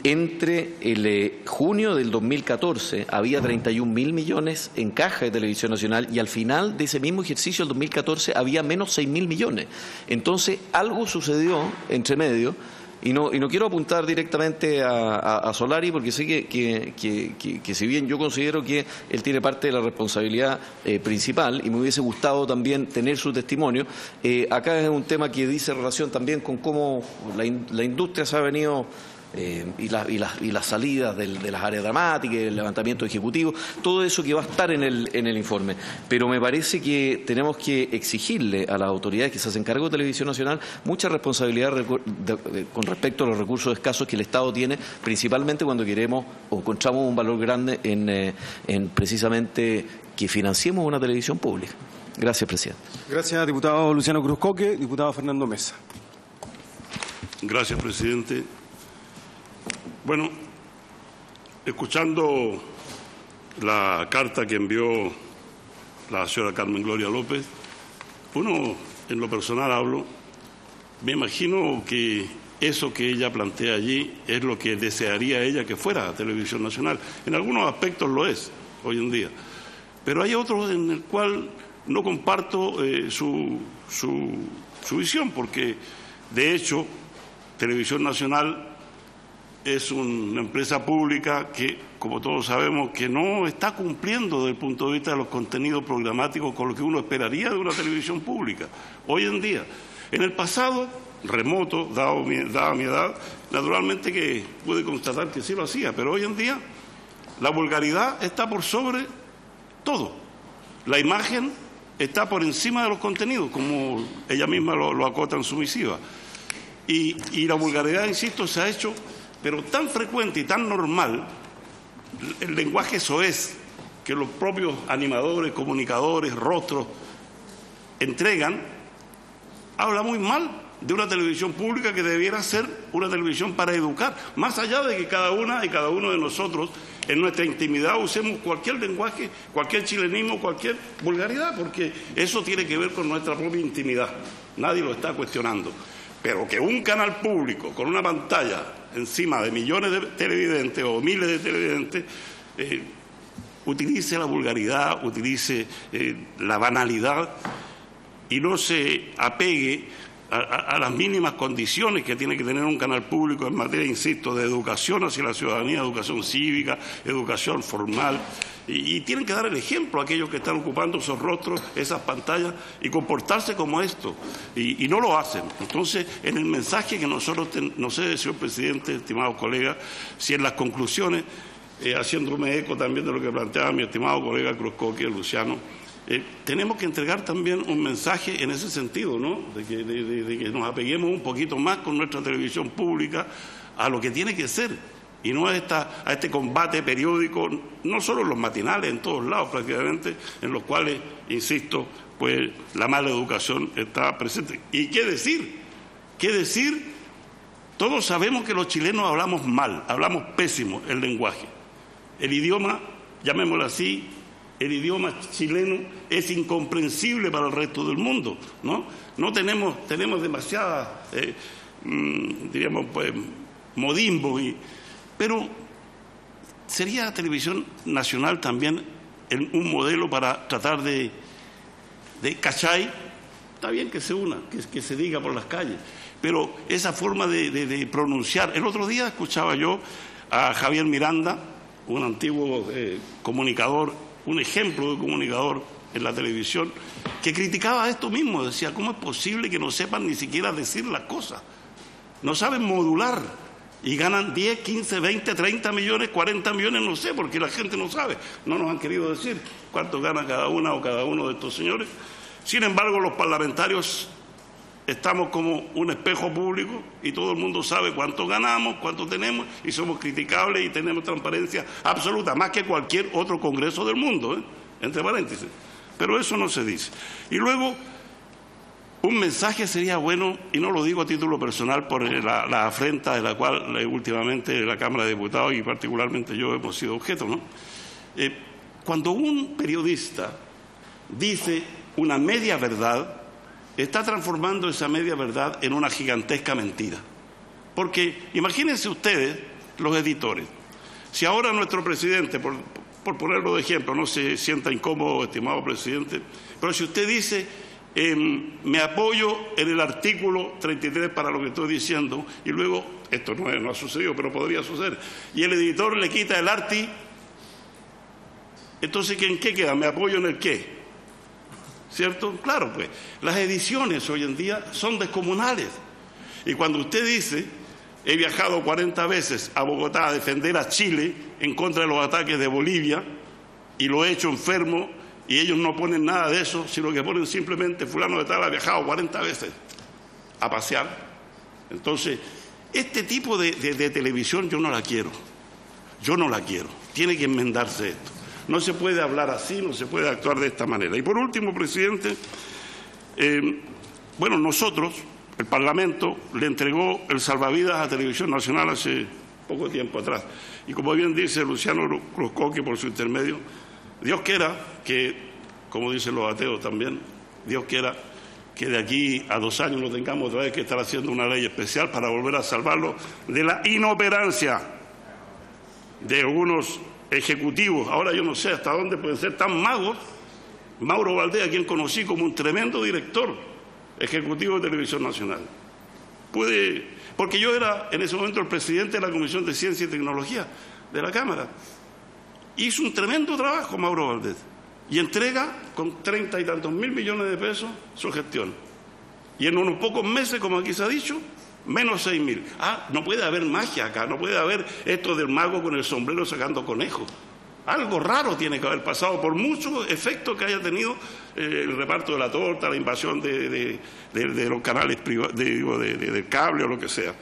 entre el junio del 2014 había 31.000 millones en caja de Televisión Nacional, y al final de ese mismo ejercicio, el 2014, había menos 6.000 millones. Entonces, algo sucedió entre medio, y no quiero apuntar directamente a Solari, porque sé que si bien yo considero que él tiene parte de la responsabilidad principal, y me hubiese gustado también tener su testimonio, acá es un tema que dice relación también con cómo la industria se ha venido y las salidas de las áreas dramáticas, el levantamiento ejecutivo, todo eso que va a estar en el informe. Pero me parece que tenemos que exigirle a las autoridades que se hacen cargo de Televisión Nacional mucha responsabilidad con respecto a los recursos escasos que el Estado tiene, principalmente cuando queremos o encontramos un valor grande en precisamente que financiemos una televisión pública. Gracias, presidente. Gracias, diputado Luciano Cruzcoque. Diputado Fernando Mesa. Gracias, presidente. Bueno, escuchando la carta que envió la señora Carmen Gloria López, uno, en lo personal hablo, me imagino que eso que ella plantea allí es lo que desearía ella que fuera Televisión Nacional. En algunos aspectos lo es hoy en día, pero hay otros en el cual no comparto su visión, porque de hecho Televisión Nacional es una empresa pública que, como todos sabemos, que no está cumpliendo desde el punto de vista de los contenidos programáticos con lo que uno esperaría de una televisión pública hoy en día. En el pasado remoto, dada mi edad, naturalmente que pude constatar que sí lo hacía, pero hoy en día la vulgaridad está por sobre todo. La imagen está por encima de los contenidos, como ella misma lo acota en su misiva. Y la vulgaridad, insisto, se ha hecho, pero tan frecuente y tan normal, el lenguaje soez que los propios animadores, comunicadores, rostros entregan, habla muy mal de una televisión pública que debiera ser una televisión para educar, más allá de que cada una y cada uno de nosotros en nuestra intimidad usemos cualquier lenguaje, cualquier chilenismo, cualquier vulgaridad, porque eso tiene que ver con nuestra propia intimidad. Nadie lo está cuestionando. Pero que un canal público con una pantalla encima de millones de televidentes o miles de televidentes utilice la vulgaridad, utilice la banalidad y no se apegue a las mínimas condiciones que tiene que tener un canal público en materia, insisto, de educación hacia la ciudadanía, educación cívica, educación formal, y tienen que dar el ejemplo a aquellos que están ocupando esos rostros, esas pantallas, y comportarse como esto, y no lo hacen. Entonces, en el mensaje que nosotros, no sé, señor presidente, estimados colegas, si en las conclusiones, haciéndome eco también de lo que planteaba mi estimado colega Cruzcoque, Luciano, tenemos que entregar también un mensaje en ese sentido, ¿no? De que nos apeguemos un poquito más con nuestra televisión pública a lo que tiene que ser, y no a este combate periódico, no solo en los matinales, en todos lados prácticamente, en los cuales, insisto, pues la mala educación está presente. ¿Y qué decir? ¿Qué decir? Todos sabemos que los chilenos hablamos mal, hablamos pésimo el lenguaje. El idioma, llamémoslo así, el idioma chileno es incomprensible para el resto del mundo, ¿no? No tenemos demasiada, diríamos, pues, modismo, pero sería Televisión Nacional también un modelo para tratar de ¿cachai? Está bien que se una, que se diga por las calles, pero esa forma de pronunciar. El otro día escuchaba yo a Javier Miranda, un antiguo comunicador, un ejemplo de comunicador en la televisión, que criticaba esto mismo, decía, ¿cómo es posible que no sepan ni siquiera decir las cosas? No saben modular y ganan 10, 15, 20, 30 millones, 40 millones, no sé, porque la gente no sabe, no nos han querido decir cuánto gana cada una o cada uno de estos señores. Sin embargo, los parlamentarios estamos como un espejo público y todo el mundo sabe cuánto ganamos, cuánto tenemos, y somos criticables y tenemos transparencia absoluta, más que cualquier otro congreso del mundo, entre paréntesis. Pero eso no se dice. Y luego, un mensaje sería bueno, y no lo digo a título personal por la afrenta de la cual últimamente la Cámara de Diputados y particularmente yo hemos sido objeto, ¿no? Cuando un periodista dice una media verdad, está transformando esa media verdad en una gigantesca mentira. Porque imagínense ustedes, los editores, si ahora nuestro presidente, por ponerlo de ejemplo, no se sienta incómodo, estimado presidente, pero si usted dice, me apoyo en el artículo 33 para lo que estoy diciendo, y luego, esto no ha sucedido, pero podría suceder, y el editor le quita el arti, entonces, ¿en qué queda? ¿Me apoyo en el qué? ¿Cierto? Claro, pues, las ediciones hoy en día son descomunales. Y cuando usted dice, He viajado 40 veces a Bogotá a defender a Chile en contra de los ataques de Bolivia y lo he hecho enfermo y ellos no ponen nada de eso, sino que ponen simplemente fulano de tal ha viajado 40 veces a pasear. Entonces, este tipo de televisión yo no la quiero. Yo no la quiero. Tiene que enmendarse esto. No se puede hablar así, no se puede actuar de esta manera. Y por último, presidente, nosotros, el Parlamento, le entregó el salvavidas a Televisión Nacional hace poco tiempo atrás. Y como bien dice Luciano Cruzcoque por su intermedio, Dios quiera que, como dicen los ateos también, Dios quiera que de aquí a 2 años no tengamos otra vez que estar haciendo una ley especial para volver a salvarlo de la inoperancia de algunos ejecutivos. Ahora yo no sé hasta dónde pueden ser tan magos. Mauro Valdés, a quien conocí como un tremendo director ejecutivo de Televisión Nacional. Porque yo era en ese momento el presidente de la Comisión de Ciencia y Tecnología de la Cámara. Hizo un tremendo trabajo Mauro Valdés y entrega con 30 y tantos mil millones de pesos su gestión. Y en unos pocos meses, como aquí se ha dicho, menos 6.000. No puede haber magia acá, no puede haber esto del mago con el sombrero sacando conejos. Algo raro tiene que haber pasado, por muchos efectos que haya tenido el reparto de la torta, la invasión de los canales privados, del cable o lo que sea.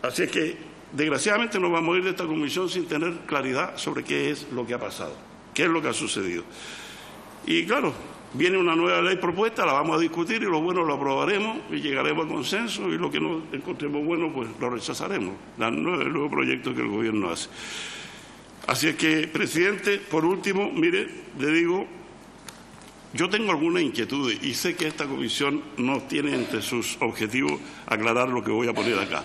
Así es que, desgraciadamente, nos vamos a ir de esta comisión sin tener claridad sobre qué es lo que ha pasado, qué es lo que ha sucedido. Y claro, viene una nueva ley propuesta, la vamos a discutir y lo bueno lo aprobaremos y llegaremos a consenso y lo que no encontremos bueno, pues lo rechazaremos, el nuevo proyecto que el Gobierno hace. Así es que, presidente, por último, mire, le digo, yo tengo algunas inquietudes y sé que esta comisión no tiene entre sus objetivos aclarar lo que voy a poner acá.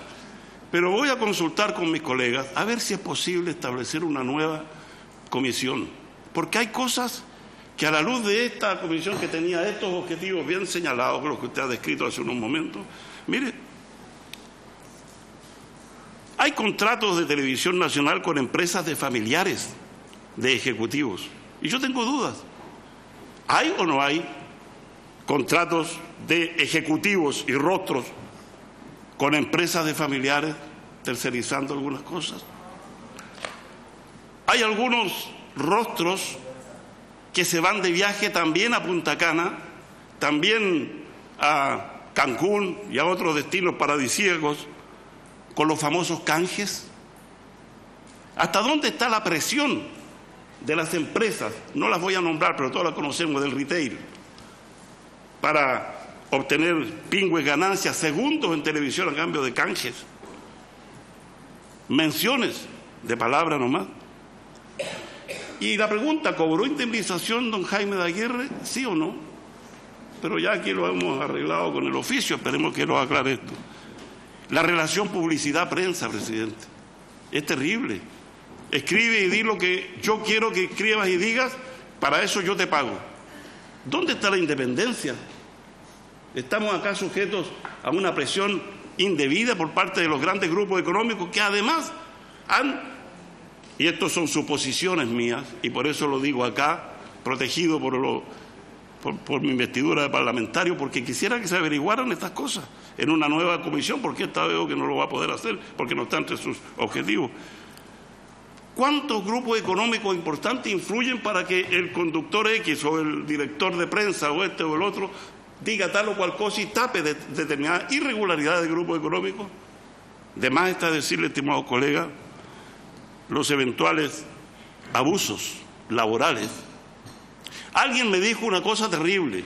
Pero voy a consultar con mis colegas a ver si es posible establecer una nueva comisión, porque hay cosas que a la luz de esta comisión que tenía estos objetivos bien señalados, los que usted ha descrito hace unos momentos, mire, hay contratos de Televisión Nacional con empresas de familiares de ejecutivos. Y yo tengo dudas. ¿Hay o no hay contratos de ejecutivos y rostros con empresas de familiares tercerizando algunas cosas? Hay algunos rostros que se van de viaje también a Punta Cana, también a Cancún y a otros destinos paradisíacos, con los famosos canjes. ¿Hasta dónde está la presión de las empresas? No las voy a nombrar, pero todas las conocemos, del retail, para obtener pingües ganancias, segundos en televisión a cambio de canjes. Menciones de palabra nomás. Y la pregunta, ¿cobró indemnización don Jaime de Aguirre? ¿Sí o no? Pero ya aquí lo hemos arreglado con el oficio, esperemos que nos aclare esto. La relación publicidad-prensa, presidente, es terrible. Escribe y di lo que yo quiero que escribas y digas, para eso yo te pago. ¿Dónde está la independencia? ¿Estamos acá sujetos a una presión indebida por parte de los grandes grupos económicos que además y estas son suposiciones mías, y por eso lo digo acá, protegido por mi investidura de parlamentario, porque quisiera que se averiguaran estas cosas en una nueva comisión, porque esta veo que no lo va a poder hacer, porque no está entre sus objetivos. ¿Cuántos grupos económicos importantes influyen para que el conductor X o el director de prensa o este o el otro diga tal o cual cosa y tape determinada irregularidad del grupo económico? De más está decirle, estimado colega, los eventuales abusos laborales. Alguien me dijo una cosa terrible,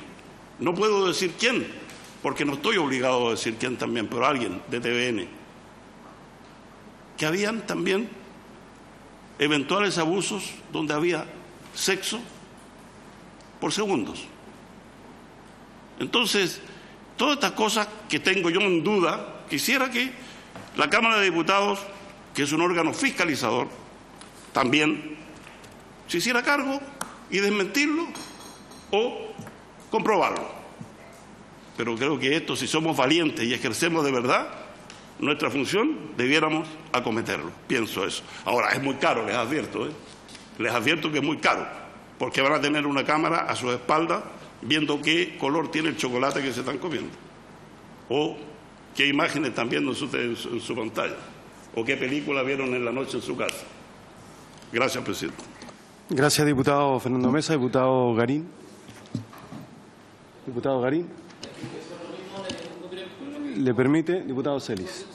no puedo decir quién, porque no estoy obligado a decir quién también, pero alguien de TVN, que habían también eventuales abusos donde había sexo por segundos. Entonces, todas estas cosas que tengo yo en duda, quisiera que la Cámara de Diputados, que es un órgano fiscalizador, también se hiciera cargo y desmentirlo o comprobarlo. Pero creo que esto, si somos valientes y ejercemos de verdad nuestra función, debiéramos acometerlo. Pienso eso. Ahora, es muy caro, les advierto. Les advierto que es muy caro, porque van a tener una cámara a sus espaldas viendo qué color tiene el chocolate que se están comiendo o qué imágenes están viendo en su pantalla. o qué película vieron en la noche en su casa. Gracias, presidente. Gracias, diputado Fernando Mesa. Diputado Garín. Diputado Garín. ¿Le permite? Diputado Celis.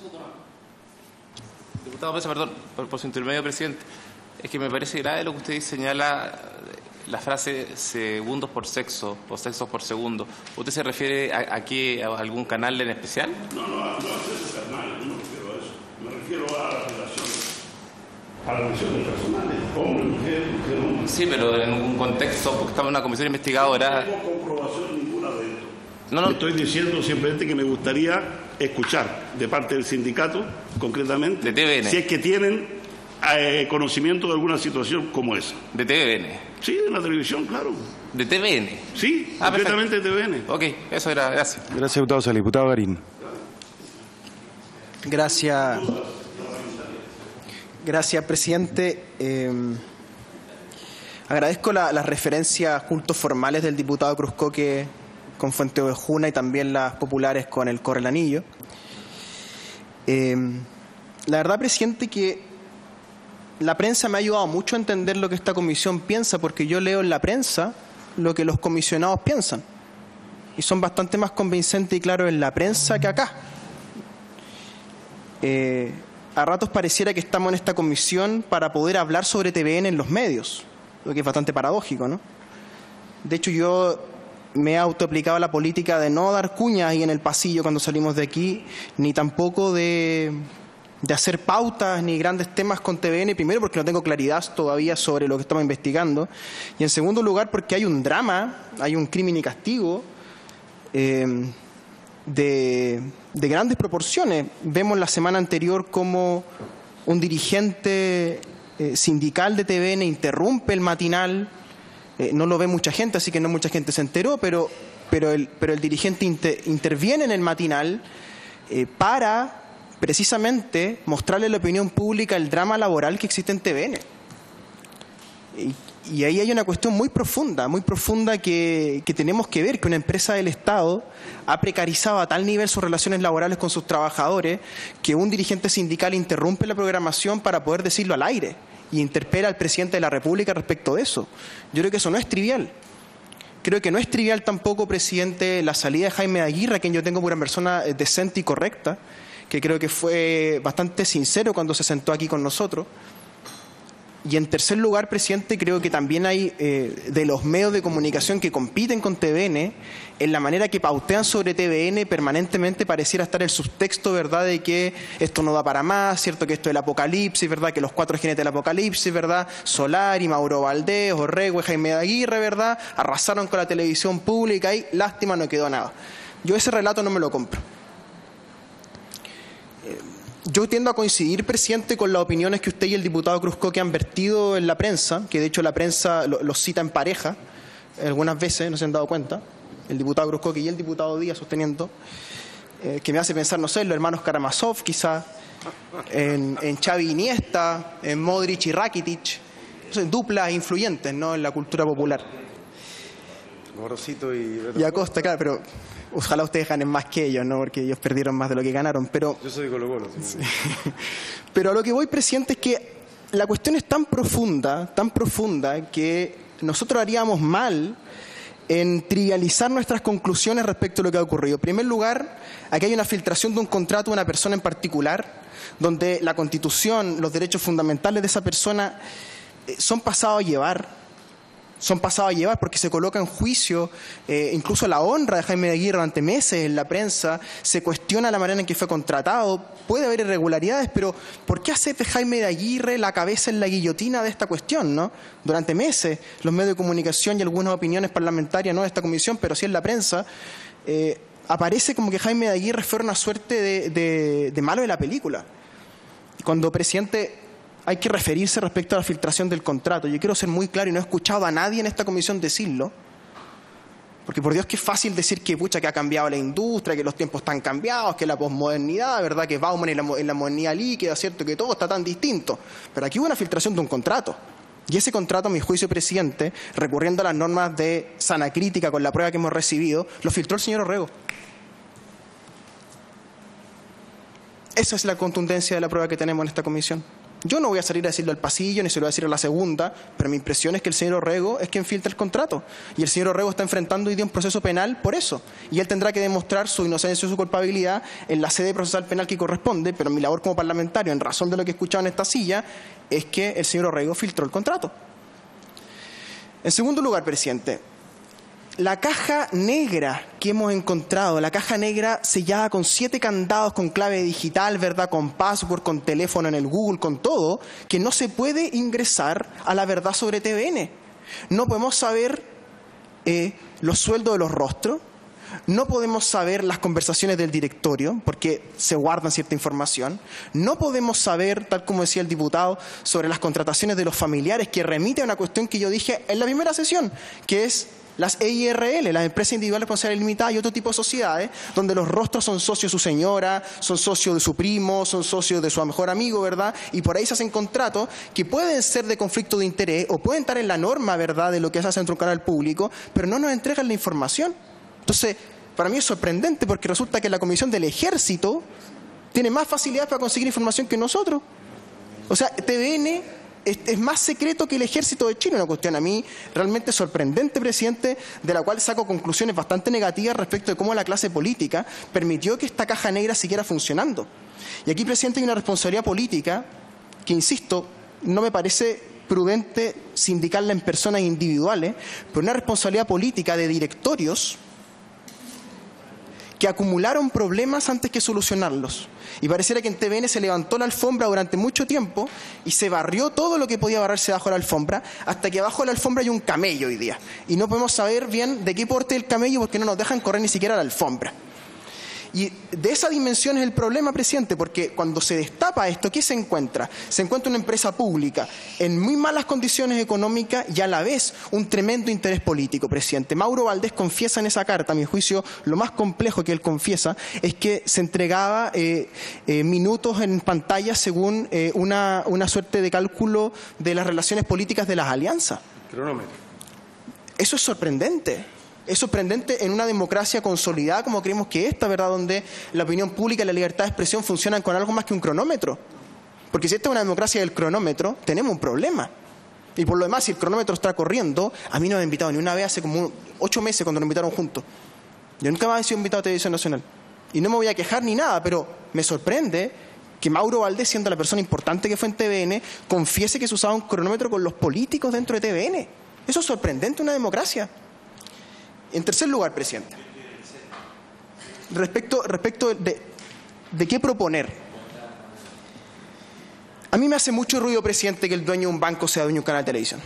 Diputado Mesa, perdón, por su intermedio, presidente. Es que me parece grave lo que usted señala, la frase segundos por sexo o sexos por segundo. ¿Usted se refiere a qué, a algún canal en especial? No a ese canal, no me refiero a eso. Me refiero a las relaciones, personales, hombre, mujer, hombre. Sí, pero en un contexto, porque estamos en una comisión investigadora. No tengo comprobación ninguna de esto. No. Estoy diciendo simplemente que me gustaría escuchar de parte del sindicato, concretamente, de TVN. si es que tienen conocimiento de alguna situación como esa. De TVN. Sí, de la televisión, claro. De TVN. Sí, concretamente de TVN. Ok, eso era, gracias. Gracias, diputado Celis. Diputado Garín. Gracias, presidente. Agradezco las referencias cultos formales del diputado Cruzcoque con Fuente Ovejuna y también las populares con el Correlanillo. La verdad, presidente, que la prensa me ha ayudado mucho a entender lo que esta comisión piensa, porque yo leo en la prensa lo que los comisionados piensan. Y son bastante más convincentes y claros en la prensa que acá. A ratos pareciera que estamos en esta comisión para poder hablar sobre TVN en los medios, lo que es bastante paradójico, ¿no? De hecho, yo me he autoaplicado la política de no dar cuñas ahí en el pasillo cuando salimos de aquí, ni tampoco de hacer pautas ni grandes temas con TVN, primero porque no tengo claridad todavía sobre lo que estamos investigando, y en segundo lugar porque hay un drama, hay un crimen y castigo de grandes proporciones. Vemos la semana anterior cómo un dirigente sindical de TVN interrumpe el matinal. No lo ve mucha gente, así que no mucha gente se enteró, pero el dirigente interviene en el matinal para precisamente mostrarle a la opinión pública el drama laboral que existe en TVN. Y ahí hay una cuestión muy profunda que tenemos que ver, que una empresa del Estado ha precarizado a tal nivel sus relaciones laborales con sus trabajadores que un dirigente sindical interrumpe la programación para poder decirlo al aire y interpela al presidente de la República respecto de eso. Yo creo que eso no es trivial. Creo que no es trivial tampoco, presidente, la salida de Jaime Aguirre, a quien yo tengo por una persona decente y correcta, que creo que fue bastante sincero cuando se sentó aquí con nosotros. Y en tercer lugar, presidente, creo que también hay de los medios de comunicación que compiten con TVN, en la manera que pautean sobre TVN, permanentemente pareciera estar el subtexto, ¿verdad?, de que esto no da para más, cierto que esto es el apocalipsis, ¿verdad?, que los 4 jinetes del apocalipsis, ¿verdad?, Solari, Mauro Valdés, Orrego, Jaime Aguirre, ¿verdad?, arrasaron con la televisión pública y lástima, no quedó nada. Yo ese relato no me lo compro. Yo tiendo a coincidir, presidente, con las opiniones que usted y el diputado Cruzcoque han vertido en la prensa, que de hecho la prensa los cita en pareja, algunas veces, no se han dado cuenta, el diputado Cruzcoque y el diputado Díaz sosteniendo, que me hace pensar, no sé, en los hermanos Karamazov, quizá, en Xavi Iniesta, en Modric y Rakitic, duplas influyentes, ¿no?, en la cultura popular. Gorosito y Acosta, claro, pero ojalá ustedes ganen más que ellos, ¿no?, porque ellos perdieron más de lo que ganaron. Pero yo soy Colo-Colo. Sí. Pero a lo que voy, presidente, es que la cuestión es tan profunda, que nosotros haríamos mal en trivializar nuestras conclusiones respecto a lo que ha ocurrido. En primer lugar, aquí hay una filtración de un contrato de una persona en particular, donde la Constitución, los derechos fundamentales de esa persona son pasados a llevar porque se coloca en juicio incluso la honra de Jaime Aguirre durante meses en la prensa, se cuestiona la manera en que fue contratado, puede haber irregularidades, pero ¿por qué hace Jaime Aguirre la cabeza en la guillotina de esta cuestión, ¿no? Durante meses los medios de comunicación y algunas opiniones parlamentarias, no de esta comisión, pero sí en la prensa, aparece como que Jaime Aguirre fuera una suerte de malo de la película. Cuando, presidente, hay que referirse respecto a la filtración del contrato. Yo quiero ser muy claro y no he escuchado a nadie en esta comisión decirlo, porque por Dios que es fácil decir que pucha que ha cambiado la industria, que los tiempos están cambiados, que la posmodernidad, ¿verdad?, que Bauman en la modernidad líquida, ¿cierto?, que todo está tan distinto. Pero aquí hubo una filtración de un contrato. Y ese contrato, a mi juicio, presidente, recurriendo a las normas de sana crítica con la prueba que hemos recibido, lo filtró el señor Orrego. Esa es la contundencia de la prueba que tenemos en esta comisión. Yo no voy a salir a decirlo al pasillo, ni se lo voy a decir a la segunda, pero mi impresión es que el señor Orrego es quien filtra el contrato. Y el señor Orrego está enfrentando hoy día un proceso penal por eso. Y él tendrá que demostrar su inocencia y su culpabilidad en la sede procesal penal que corresponde, pero mi labor como parlamentario, en razón de lo que he escuchado en esta silla, es que el señor Orrego filtró el contrato. En segundo lugar, presidente, la caja negra que hemos encontrado, la caja negra sellada con 7 candados con clave digital, ¿verdad? Con password, con teléfono en el Google, con todo, que no se puede ingresar a la verdad sobre TVN. No podemos saber los sueldos de los rostros, no podemos saber las conversaciones del directorio, porque se guardan cierta información. No podemos saber, tal como decía el diputado, sobre las contrataciones de los familiares, que remite a una cuestión que yo dije en la primera sesión, que es las EIRL, las empresas individuales responsabilidad limitada y otro tipo de sociedades, donde los rostros son socios de su señora, son socios de su primo, son socios de su mejor amigo, ¿verdad? Y por ahí se hacen contratos que pueden ser de conflicto de interés o pueden estar en la norma, ¿verdad?, de lo que se hace dentro de un canal público, pero no nos entregan la información. Entonces, para mí es sorprendente porque resulta que la Comisión del Ejército tiene más facilidades para conseguir información que nosotros. O sea, TVN es más secreto que el Ejército de Chile, una cuestión a mí realmente sorprendente, presidente, de la cual saco conclusiones bastante negativas respecto de cómo la clase política permitió que esta caja negra siguiera funcionando. Y aquí, presidente, hay una responsabilidad política que, insisto, no me parece prudente sindicarla en personas individuales, pero una responsabilidad política de directorios que acumularon problemas antes que solucionarlos. Y pareciera que en TVN se levantó la alfombra durante mucho tiempo y se barrió todo lo que podía barrerse bajo la alfombra, hasta que abajo de la alfombra hay un camello hoy día. Y no podemos saber bien de qué porte el camello porque no nos dejan correr ni siquiera la alfombra. Y de esa dimensión es el problema, presidente, porque cuando se destapa esto, ¿qué se encuentra? Se encuentra una empresa pública en muy malas condiciones económicas y a la vez un tremendo interés político, presidente. Mauro Valdés confiesa en esa carta, a mi juicio, lo más complejo que él confiesa es que se entregaba minutos en pantalla según una suerte de cálculo de las relaciones políticas de las alianzas. Cronómetro. Eso es sorprendente. Es sorprendente en una democracia consolidada como creemos que esta, ¿verdad?, donde la opinión pública y la libertad de expresión funcionan con algo más que un cronómetro. Porque si esta es una democracia del cronómetro, tenemos un problema. Y por lo demás, si el cronómetro está corriendo, a mí no me han invitado ni una vez hace como 8 meses cuando nos invitaron juntos. Yo nunca más he sido invitado a Televisión Nacional. Y no me voy a quejar ni nada, pero me sorprende que Mauro Valdés, siendo la persona importante que fue en TVN, confiese que se usaba un cronómetro con los políticos dentro de TVN. Eso es sorprendente en una democracia. En tercer lugar, presidente, respecto de qué proponer. A mí me hace mucho ruido, presidente, que el dueño de un banco sea dueño de un canal de televisión.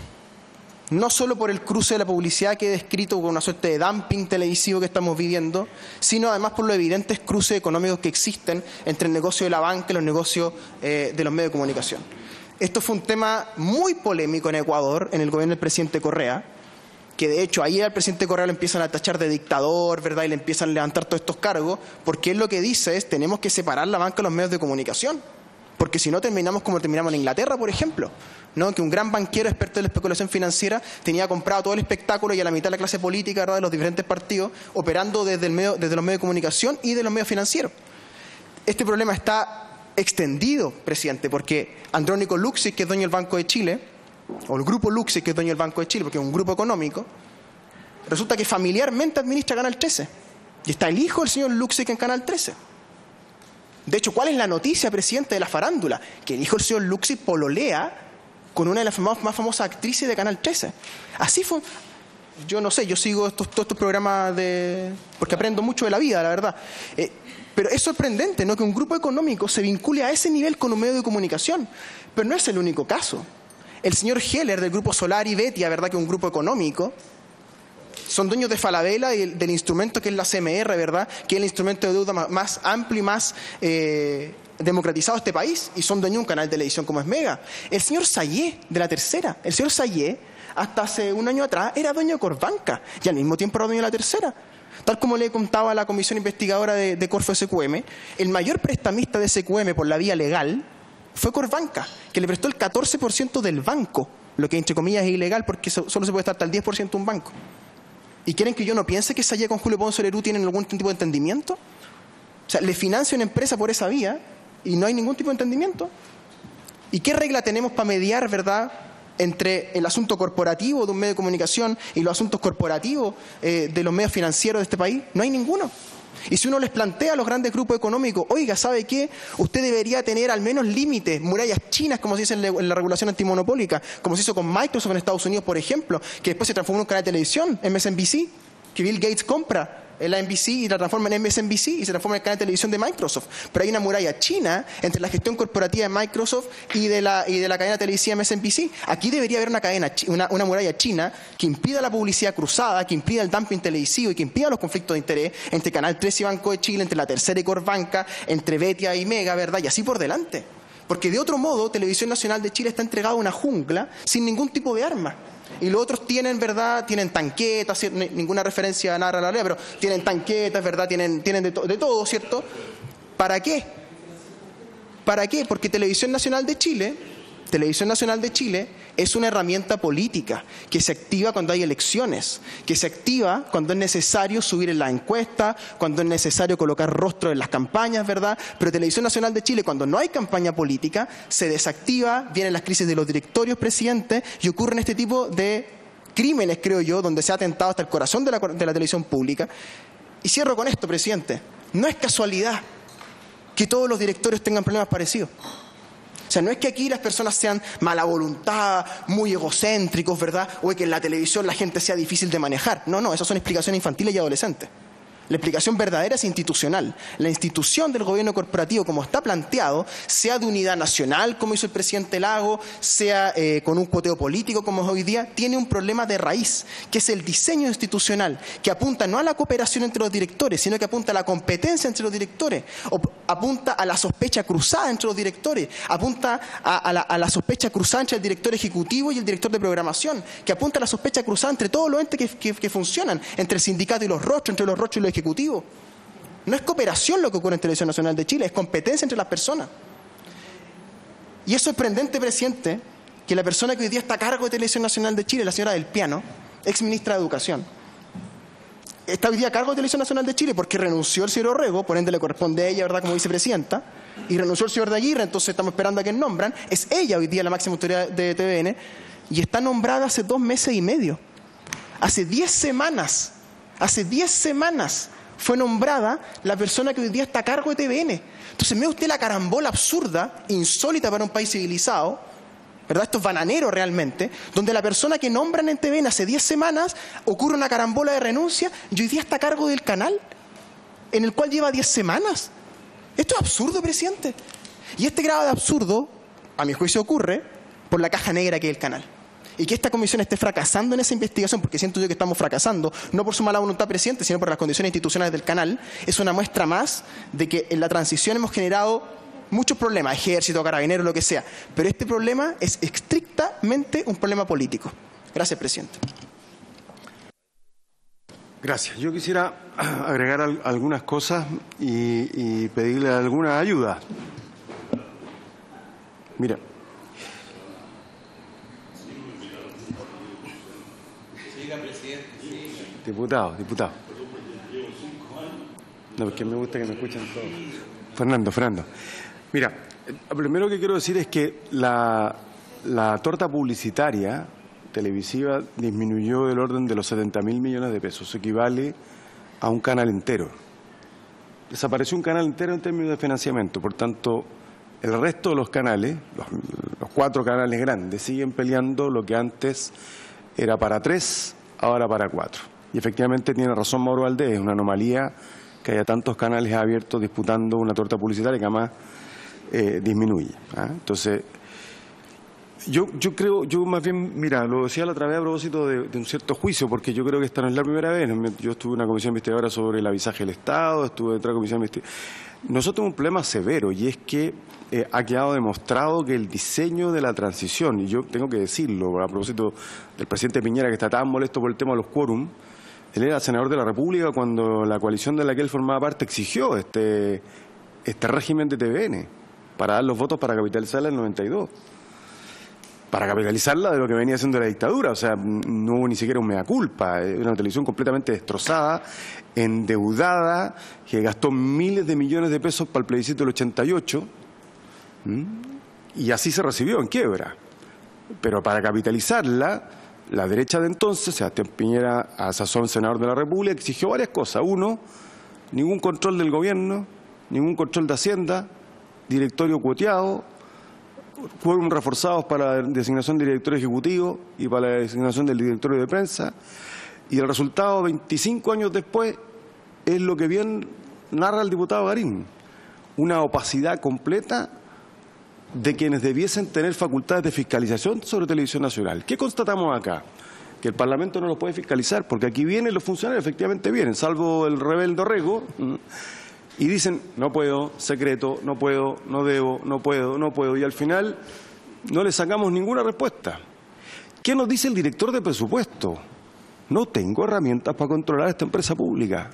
No solo por el cruce de la publicidad que he descrito con una suerte de dumping televisivo que estamos viviendo, sino además por los evidentes cruces económicos que existen entre el negocio de la banca y los negocios de los medios de comunicación. Esto fue un tema muy polémico en Ecuador, en el gobierno del presidente Correa, que de hecho ahí al presidente Correa lo empiezan a tachar de dictador, ¿verdad?, y le empiezan a levantar todos estos cargos, porque él lo que dice es tenemos que separar la banca de los medios de comunicación, porque si no terminamos como terminamos en Inglaterra, por ejemplo, ¿no?, que un gran banquero experto en la especulación financiera tenía comprado todo el espectáculo y a la mitad de la clase política, ¿verdad?, de los diferentes partidos, operando desde los medios de comunicación y de los medios financieros. Este problema está extendido, presidente, porque Andrónico Luksic, que es dueño del Banco de Chile, o el grupo Luksic, que es dueño del Banco de Chile, porque es un grupo económico, resulta que familiarmente administra Canal 13. Y está el hijo del señor Luksic en Canal 13. De hecho, ¿cuál es la noticia, presidente, de la farándula? Que el hijo del señor Luksic pololea con una de las más famosas actrices de Canal 13. Así fue. Yo no sé, yo sigo todos estos programas porque aprendo mucho de la vida, la verdad. Pero es sorprendente, ¿no?, que un grupo económico se vincule a ese nivel con un medio de comunicación. Pero no es el único caso. El señor Heller del grupo Solar y Betia, ¿verdad?, que es un grupo económico, son dueños de Falabella y del instrumento que es la CMR, ¿verdad?, que es el instrumento de deuda más amplio y más democratizado de este país, y son dueños de un canal de televisión como es Mega. El señor Sayé, de La Tercera, el señor Sayé, hasta hace un año atrás, era dueño de Corbanca, y al mismo tiempo era dueño de La Tercera. Tal como le contaba a la comisión investigadora de Corfo SQM, el mayor prestamista de SQM por la vía legal fue Corbanca, que le prestó el 14% del banco, lo que entre comillas es ilegal porque solo se puede estar hasta el 10% de un banco. ¿Y quieren que yo no piense que Sayé con Julio Ponce Lerú tienen algún tipo de entendimiento? O sea, le financia una empresa por esa vía y no hay ningún tipo de entendimiento. ¿Y qué regla tenemos para mediar, verdad, entre el asunto corporativo de un medio de comunicación y los asuntos corporativos de los medios financieros de este país? No hay ninguno. Y si uno les plantea a los grandes grupos económicos, oiga, ¿sabe qué? Usted debería tener al menos límites, murallas chinas, como se dice en la regulación antimonopólica, como se hizo con Microsoft en Estados Unidos, por ejemplo, que después se transformó en un canal de televisión, MSNBC, que Bill Gates compra la NBC y la transforma en MSNBC y se transforma en el canal de televisión de Microsoft. Pero hay una muralla china entre la gestión corporativa de Microsoft y de la cadena televisiva MSNBC. Aquí debería haber una muralla china que impida la publicidad cruzada, que impida el dumping televisivo y que impida los conflictos de interés entre Canal 13 y Banco de Chile, entre La Tercera y Corbanca, entre Betia y Mega, ¿verdad? Y así por delante. Porque de otro modo, Televisión Nacional de Chile está entregada a una jungla sin ningún tipo de arma. Y los otros tienen, ¿verdad? Tienen tanquetas, ninguna referencia a nada a la ley, pero tienen tanquetas, ¿verdad? Tienen de todo, ¿cierto? ¿Para qué? ¿Para qué? Porque Televisión Nacional de Chile es una herramienta política que se activa cuando hay elecciones, que se activa cuando es necesario subir en las encuestas, cuando es necesario colocar rostro en las campañas, ¿verdad? Pero Televisión Nacional de Chile, cuando no hay campaña política, se desactiva, vienen las crisis de los directorios, presidente, y ocurren este tipo de crímenes, creo yo, donde se ha atentado hasta el corazón de la televisión pública. Y cierro con esto, presidente. No es casualidad que todos los directorios tengan problemas parecidos. O sea, no es que aquí las personas sean mala voluntad, muy egocéntricos, ¿verdad? O que en la televisión la gente sea difícil de manejar. No, esas son explicaciones infantiles y adolescentes. La explicación verdadera es institucional. La institución del gobierno corporativo, como está planteado, sea de unidad nacional, como hizo el presidente Lago, sea con un cuoteo político, como es hoy día, tiene un problema de raíz, que es el diseño institucional, que apunta no a la cooperación entre los directores, sino que apunta a la competencia entre los directores, o apunta a la sospecha cruzada entre los directores, apunta a la sospecha cruzada entre el director ejecutivo y el director de programación, que apunta a la sospecha cruzada entre todos los entes que funcionan, entre el sindicato y los rostros, entre los rostros y los ejecutivo. No es cooperación lo que ocurre en Televisión Nacional de Chile, es competencia entre las personas. Y es sorprendente, presidente, que la persona que hoy día está a cargo de Televisión Nacional de Chile, la señora Del Piano, ex ministra de Educación, está hoy día a cargo de Televisión Nacional de Chile porque renunció el señor Orrego, por ende le corresponde a ella, ¿verdad?, como vicepresidenta, y renunció el señor de Aguirre, entonces estamos esperando a que nombran. Es ella hoy día la máxima autoridad de TVN y está nombrada hace 2 meses y medio. Hace 10 semanas fue nombrada la persona que hoy día está a cargo de TVN. Entonces, ve usted la carambola absurda, insólita para un país civilizado, ¿verdad? Esto es bananero realmente, donde la persona que nombran en TVN hace 10 semanas ocurre una carambola de renuncia y hoy día está a cargo del canal, en el cual lleva 10 semanas. Esto es absurdo, presidente. Y este grado de absurdo, a mi juicio, ocurre por la caja negra que es el canal. Y que esta comisión esté fracasando en esa investigación, porque siento yo que estamos fracasando, no por su mala voluntad, presidente, sino por las condiciones institucionales del canal, es una muestra más de que en la transición hemos generado muchos problemas, ejército, carabineros, lo que sea. Pero este problema es estrictamente un problema político. Gracias, presidente. Gracias. Yo quisiera agregar algunas cosas y pedirle alguna ayuda. Mira. Diputado. No, porque me gusta que me escuchen todos. Fernando. Mira, lo primero que quiero decir es que la torta publicitaria televisiva disminuyó del orden de los 70.000 millones de pesos. Eso equivale a un canal entero. Desapareció un canal entero en términos de financiamiento. Por tanto, el resto de los canales, los 4 canales grandes, siguen peleando lo que antes era para 3, ahora para 4. Y efectivamente tiene razón Mauro Valdés, es una anomalía que haya tantos canales abiertos disputando una torta publicitaria que además disminuye. Entonces, yo creo, yo más bien, mira, lo decía la otra vez a propósito de un cierto juicio, porque yo creo que esta no es la primera vez. Yo estuve en una comisión investigadora sobre el avisaje del Estado, estuve en otra comisión investigadora. Nosotros tenemos un problema severo y es que ha quedado demostrado que el diseño de la transición, y yo tengo que decirlo a propósito del presidente Piñera, que está tan molesto por el tema de los quórum. Él era senador de la República cuando la coalición de la que él formaba parte exigió este régimen de TVN para dar los votos para capitalizarla en el 92. Para capitalizarla de lo que venía siendo la dictadura. O sea, no hubo ni siquiera un mea culpa. Era una televisión completamente destrozada, endeudada, que gastó miles de millones de pesos para el plebiscito del 88, Y así se recibió en quiebra. Pero para capitalizarla, la derecha de entonces, Sebastián Piñera, a sazón senador de la República, exigió varias cosas. Uno, ningún control del gobierno, ningún control de Hacienda, directorio cuoteado, quórum reforzados para la designación del directorio ejecutivo y para la designación del directorio de prensa. Y el resultado, 25 años después, es lo que bien narra el diputado Garín. Una opacidad completa de quienes debiesen tener facultades de fiscalización sobre Televisión Nacional. ¿Qué constatamos acá? Que el Parlamento no los puede fiscalizar, porque aquí vienen los funcionarios, efectivamente vienen, salvo el rebelde Orrego, y dicen, no puedo, secreto, no puedo, no debo, no puedo, no puedo, y al final no le sacamos ninguna respuesta. ¿Qué nos dice el director de presupuesto? No tengo herramientas para controlar esta empresa pública.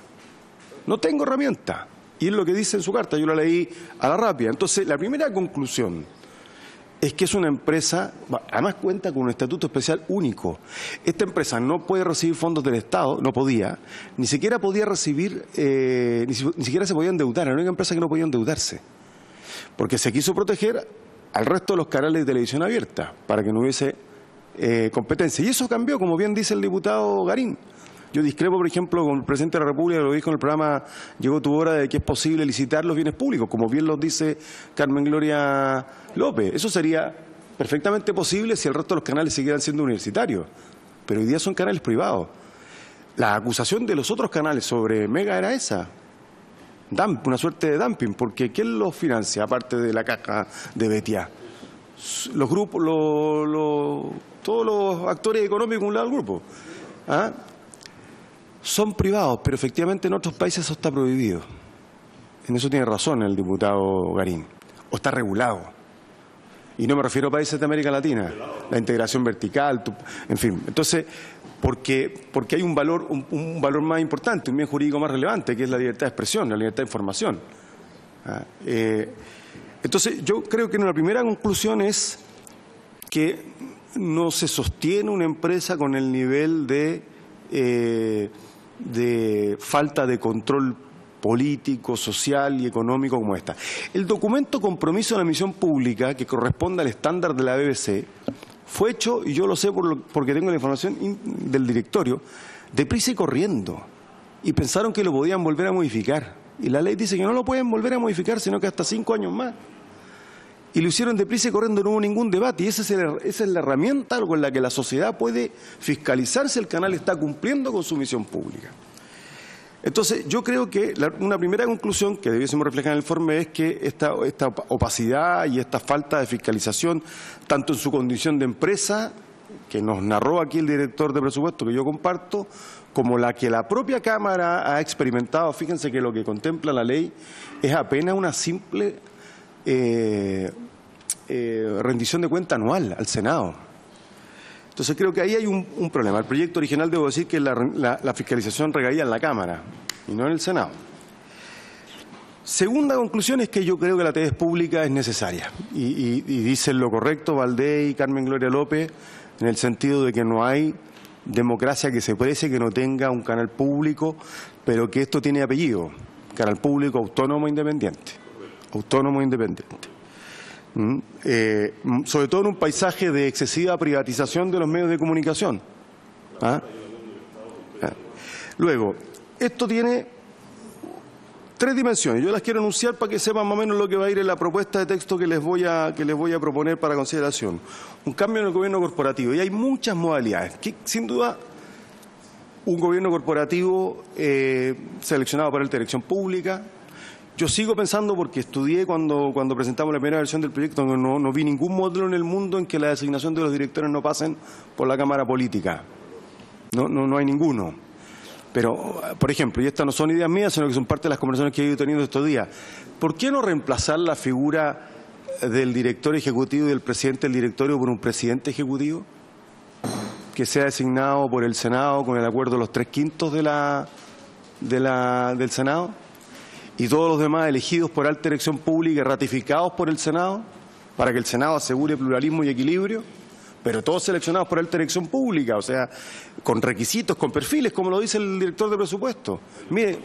No tengo herramientas. Y es lo que dice en su carta, yo la leí a la rápida. Entonces, la primera conclusión es que es una empresa, además cuenta con un estatuto especial único. Esta empresa no puede recibir fondos del Estado, no podía, ni siquiera podía recibir, ni siquiera se podía endeudar, era la única empresa que no podía endeudarse. Porque se quiso proteger al resto de los canales de televisión abierta, para que no hubiese competencia. Y eso cambió, como bien dice el diputado Garín. Yo discrepo, por ejemplo, con el presidente de la República, lo dijo en el programa Llegó tu hora, de que es posible licitar los bienes públicos, como bien lo dice Carmen Gloria López. Eso sería perfectamente posible si el resto de los canales siguieran siendo universitarios, pero hoy día son canales privados. La acusación de los otros canales sobre Mega era esa, una suerte de dumping, porque ¿quién los financia, aparte de la caja de Betia? Los grupos, todos los actores económicos de un lado del grupo. ¿Ah? Son privados, pero efectivamente en otros países eso está prohibido. En eso tiene razón el diputado Garín. O está regulado. Y no me refiero a países de América Latina. La integración vertical, en fin. Entonces, porque hay un valor más importante, un bien jurídico más relevante, que es la libertad de expresión, la libertad de información. Entonces, yo creo que una primera conclusión es que no se sostiene una empresa con el nivel de falta de control político, social y económico como esta. El documento Compromiso de la Emisión Pública, que corresponde al estándar de la BBC, fue hecho, y yo lo sé porque tengo la información del directorio, deprisa y corriendo. Y pensaron que lo podían volver a modificar. Y la ley dice que no lo pueden volver a modificar, sino que hasta 5 años más. Y lo hicieron deprisa y corriendo, no hubo ningún debate. Y esa es la herramienta con la que la sociedad puede fiscalizar si el canal está cumpliendo con su misión pública. Entonces, yo creo que una primera conclusión que debiésemos reflejar en el informe es que esta opacidad y esta falta de fiscalización, tanto en su condición de empresa, que nos narró aquí el director de presupuesto, que yo comparto, como la que la propia Cámara ha experimentado. Fíjense que lo que contempla la ley es apenas una simple rendición de cuenta anual al Senado. Entonces creo que ahí hay un problema. El proyecto original, debo decir, que la fiscalización recaía en la Cámara y no en el Senado. Segunda conclusión es que yo creo que la TV pública es necesaria y dicen lo correcto Valdés y Carmen Gloria López, en el sentido de que no hay democracia que se precie que no tenga un canal público, pero que esto tiene apellido, canal público autónomo e independiente. Autónomo e independiente. Sobre todo en un paisaje de excesiva privatización de los medios de comunicación. Luego, esto tiene 3 dimensiones. Yo las quiero anunciar para que sepan más o menos lo que va a ir en la propuesta de texto que les voy a proponer para consideración. Un cambio en el gobierno corporativo. Y hay muchas modalidades. Que, sin duda, un gobierno corporativo seleccionado para la dirección pública. Yo sigo pensando, porque estudié cuando presentamos la primera versión del proyecto, no vi ningún modelo en el mundo en que la designación de los directores no pasen por la Cámara Política. No hay ninguno. Pero, por ejemplo, y estas no son ideas mías, sino que son parte de las conversaciones que he ido teniendo estos días, ¿por qué no reemplazar la figura del director ejecutivo y del presidente del directorio por un presidente ejecutivo que sea designado por el Senado con el acuerdo de los 3/5 del Senado? Y todos los demás elegidos por alta dirección pública y ratificados por el Senado, para que el Senado asegure pluralismo y equilibrio, pero todos seleccionados por alta dirección pública, o sea, con requisitos, con perfiles, como lo dice el director de presupuesto. Mire,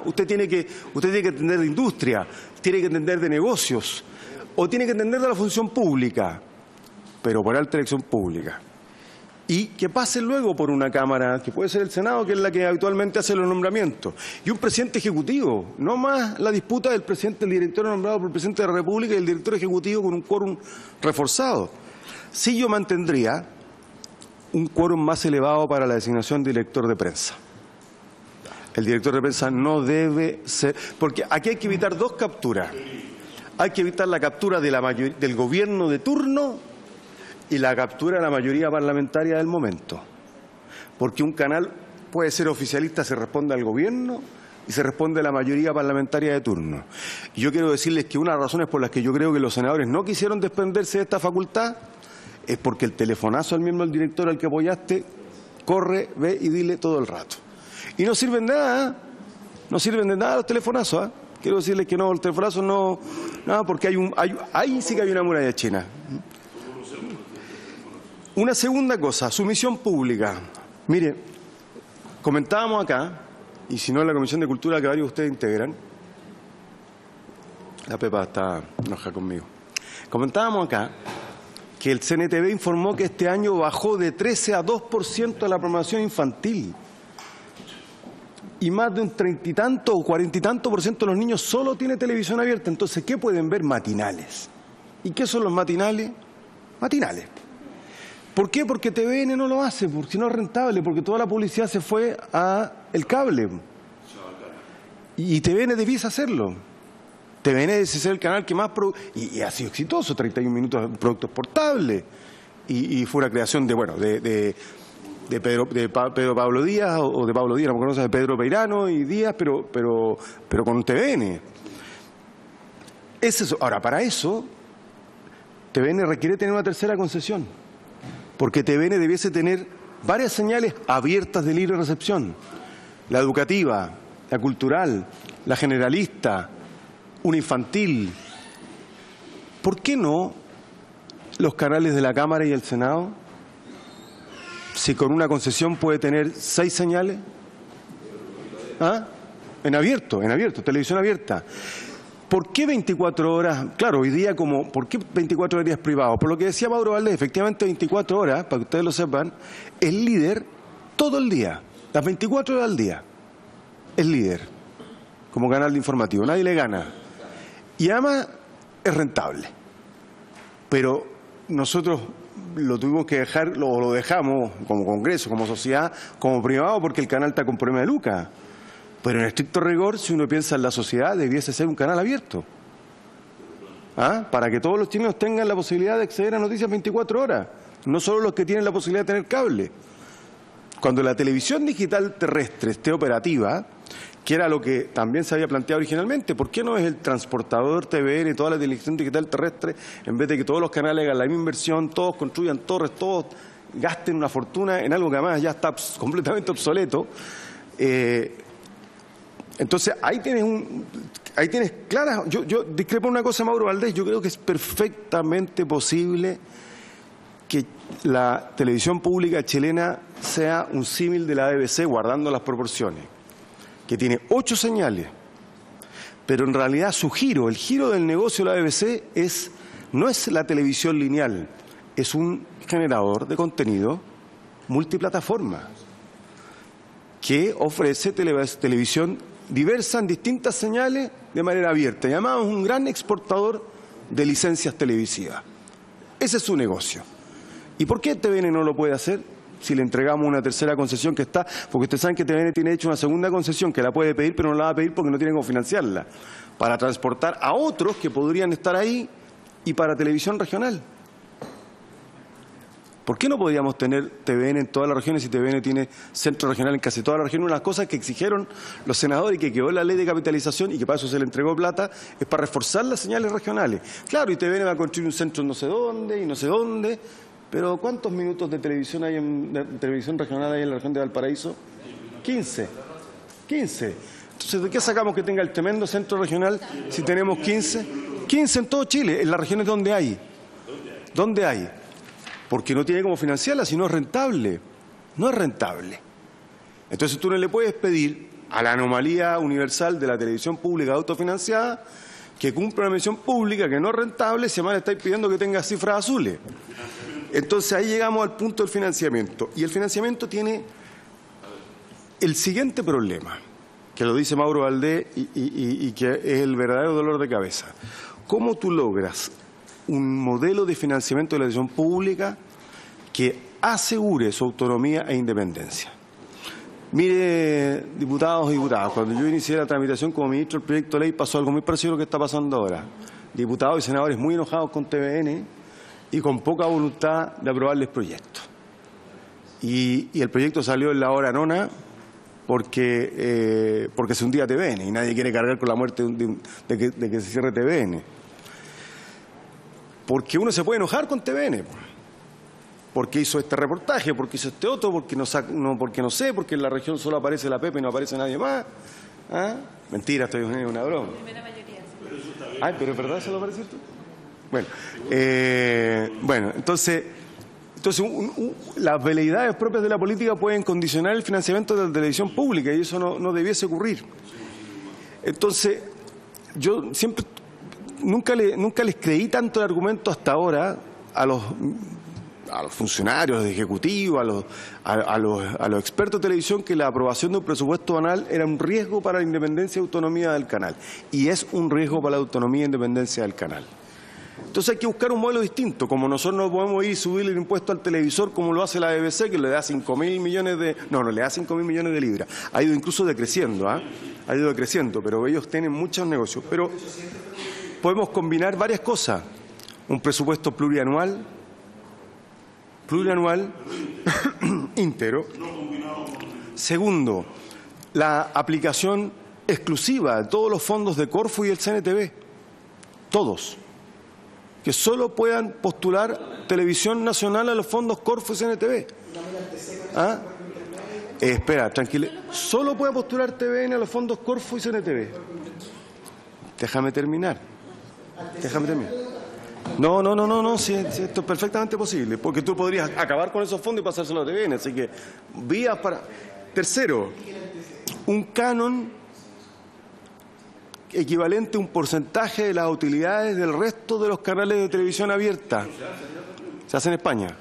usted tiene que entender de industria, tiene que entender de negocios. o tiene que entender de la función pública, pero por alta elección pública. Y que pase luego por una Cámara, que puede ser el Senado, que es la que habitualmente hace los nombramientos. Y un presidente ejecutivo, no más la disputa del presidente, el director nombrado por el presidente de la República y el director ejecutivo con un quórum reforzado. Sí, yo mantendría un quórum más elevado para la designación de director de prensa. El director de prensa no debe ser... Porque aquí hay que evitar dos capturas. Hay que evitar la captura de del gobierno de turno y la captura de la mayoría parlamentaria del momento. Porque un canal puede ser oficialista, se responde al gobierno y se responde a la mayoría parlamentaria de turno. Y yo quiero decirles que una de las razones por las que yo creo que los senadores no quisieron desprenderse de esta facultad es porque el telefonazo al mismo del director al que apoyaste corre, ve y dile todo el rato. Y no sirven de nada, no sirven de nada los telefonazos. Quiero decirles que no, los telefonazos no, porque ahí sí que hay una muralla china. Una segunda cosa, sumisión pública. Mire, comentábamos acá, y si no en la Comisión de Cultura que varios de ustedes integran, la Pepa está enojada conmigo, comentábamos acá que el CNTV informó que este año bajó de 13 a 2% la programación infantil. Y más de un 30 y tanto o 40 y tanto por ciento de los niños solo tiene televisión abierta. Entonces, ¿qué pueden ver? Matinales. ¿Y qué son los matinales? Matinales. ¿Por qué? Porque TVN no lo hace, porque no es rentable, porque toda la publicidad se fue a el cable. Y TVN debiese hacerlo. TVN debe ser el canal que más... Y ha sido exitoso, 31 minutos de productos portables. Y fue una creación de Pedro Pablo Díaz, o de Pablo Díaz, no me conoce, de Pedro Peirano y Díaz, pero con TVN. Es eso. Ahora, para eso, TVN requiere tener una tercera concesión. Porque TVN debiese tener varias señales abiertas de libre recepción. La educativa, la cultural, la generalista, una infantil. ¿Por qué no los canales de la Cámara y el Senado? Si con una concesión puede tener 6 señales. En abierto, televisión abierta. ¿Por qué 24 horas? Claro, hoy día ¿por qué 24 horas privados? Por lo que decía Mauro Valdés, efectivamente 24 horas, para que ustedes lo sepan, es líder todo el día, las 24 horas al día. Es líder, como canal de informativo, nadie le gana. Y además es rentable. Pero nosotros lo tuvimos que dejar, lo dejamos como Congreso, como sociedad, como privado, porque el canal está con problema de lucas. Pero en estricto rigor, si uno piensa en la sociedad, debiese ser un canal abierto. Para que todos los chilenos tengan la posibilidad de acceder a noticias 24 horas. No solo los que tienen la posibilidad de tener cable. Cuando la televisión digital terrestre esté operativa, que era lo que también se había planteado originalmente, ¿por qué no es el transportador TVN, toda la televisión digital terrestre, en vez de que todos los canales hagan la misma inversión, todos construyan torres, todos gasten una fortuna en algo que además ya está completamente obsoleto? Entonces, ahí tienes claras. Yo discrepo en una cosa, Mauro Valdés. Yo creo que es perfectamente posible que la televisión pública chilena sea un símil de la BBC, guardando las proporciones, que tiene 8 señales, pero en realidad el giro del negocio de la BBC no es la televisión lineal, es un generador de contenido multiplataforma que ofrece televisión diversa en distintas señales de manera abierta. Y además es un gran exportador de licencias televisivas. Ese es su negocio. ¿Y por qué TVN no lo puede hacer si le entregamos una tercera concesión que está? Porque ustedes saben que TVN tiene hecho una segunda concesión que la puede pedir, pero no la va a pedir porque no tiene cómo financiarla, para transportar a otros que podrían estar ahí y para televisión regional. ¿Por qué no podríamos tener TVN en todas las regiones si TVN tiene centro regional en casi todas las regiones? Una de las cosas que exigieron los senadores y que quedó en la ley de capitalización y que para eso se le entregó plata es para reforzar las señales regionales. Claro, y TVN va a construir un centro en no sé dónde y no sé dónde, pero ¿cuántos minutos de televisión hay de televisión regional hay en la región de Valparaíso? 15. Entonces, ¿de qué sacamos que tenga el tremendo centro regional si tenemos 15? 15 en todo Chile, en las regiones donde hay. ¿Dónde hay? Porque no tiene cómo financiarla, si no es rentable. No es rentable. Entonces tú no le puedes pedir a la anomalía universal de la televisión pública autofinanciada que cumple una misión pública que no es rentable, se me está pidiendo que tenga cifras azules. Entonces ahí llegamos al punto del financiamiento. Y el financiamiento tiene el siguiente problema, que lo dice Mauro Valdés y que es el verdadero dolor de cabeza. ¿Cómo tú logras un modelo de financiamiento de la televisión pública que asegure su autonomía e independencia? Mire, diputados y diputadas, cuando yo inicié la tramitación como ministro del proyecto de ley pasó algo muy parecido a lo que está pasando ahora. Diputados y senadores muy enojados con TVN y con poca voluntad de aprobarles proyectos. Y el proyecto salió en la hora nona porque se hundía TVN y nadie quiere cargar con la muerte de que se cierre TVN. Porque uno se puede enojar con TVN. Porque hizo este reportaje, porque hizo este otro, porque no sé, porque en la región solo aparece la Pepe y no aparece nadie más. ¿Ah? Mentira, estoy en una broma. Ay, pero ¿es verdad eso lo parece esto? Bueno, entonces las veleidades propias de la política pueden condicionar el financiamiento de la televisión pública y eso no debiese ocurrir. Entonces, yo siempre nunca les creí tanto el argumento hasta ahora a los funcionarios, a los ejecutivos, a los expertos de televisión, que la aprobación de un presupuesto anual era un riesgo para la independencia y autonomía del canal. Y es un riesgo para la autonomía e independencia del canal. Entonces hay que buscar un modelo distinto. Como nosotros no podemos ir y subir el impuesto al televisor como lo hace la BBC, que le da 5.000 millones de... No, le da 5.000 millones de libras. Ha ido incluso decreciendo, ha ido decreciendo, pero ellos tienen muchos negocios. Pero podemos combinar varias cosas. Un presupuesto plurianual íntegro. Segundo, la aplicación exclusiva de todos los fondos de Corfo y el CNTV. Todos. Que solo puedan postular Televisión Nacional a los fondos Corfo y CNTV. ¿Ah? Espera, tranquilo. Solo puede postular TVN a los fondos Corfo y CNTV. Déjame terminar. No, sí, esto es perfectamente posible, porque tú podrías acabar con esos fondos y pasárselo a TVN, así que vías para... Tercero, un canon equivalente a un porcentaje de las utilidades del resto de los canales de televisión abierta. Se hace en España.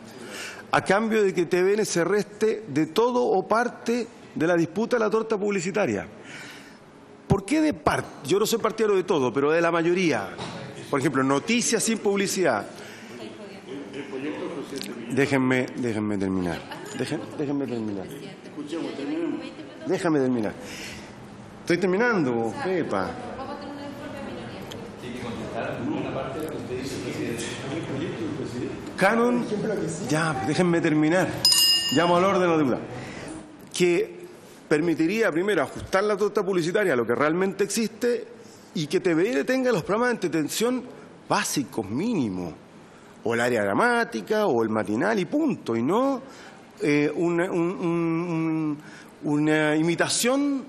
A cambio de que TVN se reste de todo o parte de la disputa de la torta publicitaria. ¿Por qué de parte? Yo no soy partidario de todo, pero de la mayoría. Por ejemplo, noticias sin publicidad. Déjenme terminar. Déjame terminar. Estoy terminando, Pepa. Canon, ya, déjenme terminar. Llamo al orden de los diputados. Que permitiría primero ajustar la torta publicitaria a lo que realmente existe y que TVN tenga los programas de entretención básicos, mínimos, o el área dramática, o el matinal y punto, y no una imitación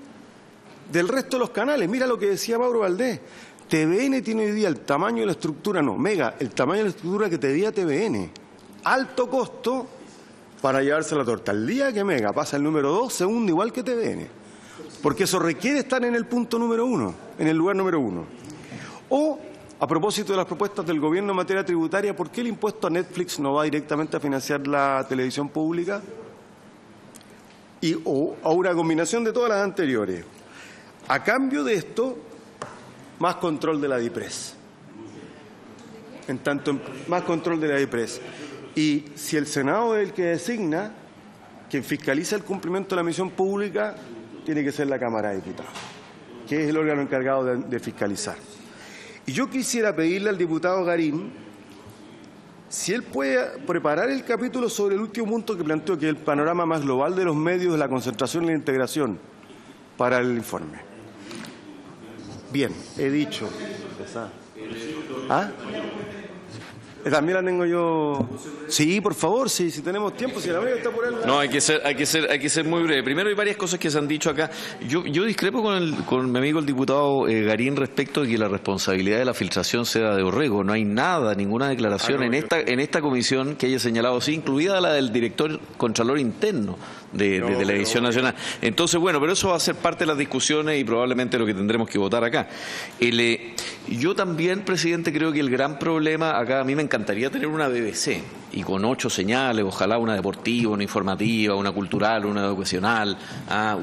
del resto de los canales. Mira lo que decía Mauro Valdés. TVN tiene hoy día el tamaño y la estructura, el tamaño y la estructura que tenía TVN. Alto costo para llevarse la torta. El día que Mega pasa el número 2, se hunde igual que TVN. Porque eso requiere estar en el punto número 1, en el lugar número 1. O, a propósito de las propuestas del Gobierno en materia tributaria, ¿por qué el impuesto a Netflix no va directamente a financiar la televisión pública? O a una combinación de todas las anteriores. A cambio de esto, más control de la DIPRES. Más control de la DIPRES. Y si el Senado es el que designa, quien fiscaliza el cumplimiento de la misión pública, tiene que ser la Cámara de Diputados, que es el órgano encargado de fiscalizar. Y yo quisiera pedirle al diputado Garín si él puede preparar el capítulo sobre el último punto que planteó, que es el panorama más global de los medios, de la concentración y la integración, para el informe. Bien, he dicho. ¿Ah? También la tengo yo. Sí, por favor, si tenemos tiempo, si la única está por él. No, hay que ser muy breve. Primero, hay varias cosas que se han dicho acá. Yo discrepo con mi amigo el diputado Garín respecto de que la responsabilidad de la filtración sea de Orrego. No hay nada, ninguna declaración en esta comisión que haya señalado así, incluida la del director contralor interno de Televisión Nacional. Entonces, bueno, pero eso va a ser parte de las discusiones y probablemente lo que tendremos que votar acá. Yo también, presidente, creo que el gran problema acá, a mí me encantaría tener una BBC y con 8 señales, ojalá una deportiva, una informativa, una cultural, una educacional,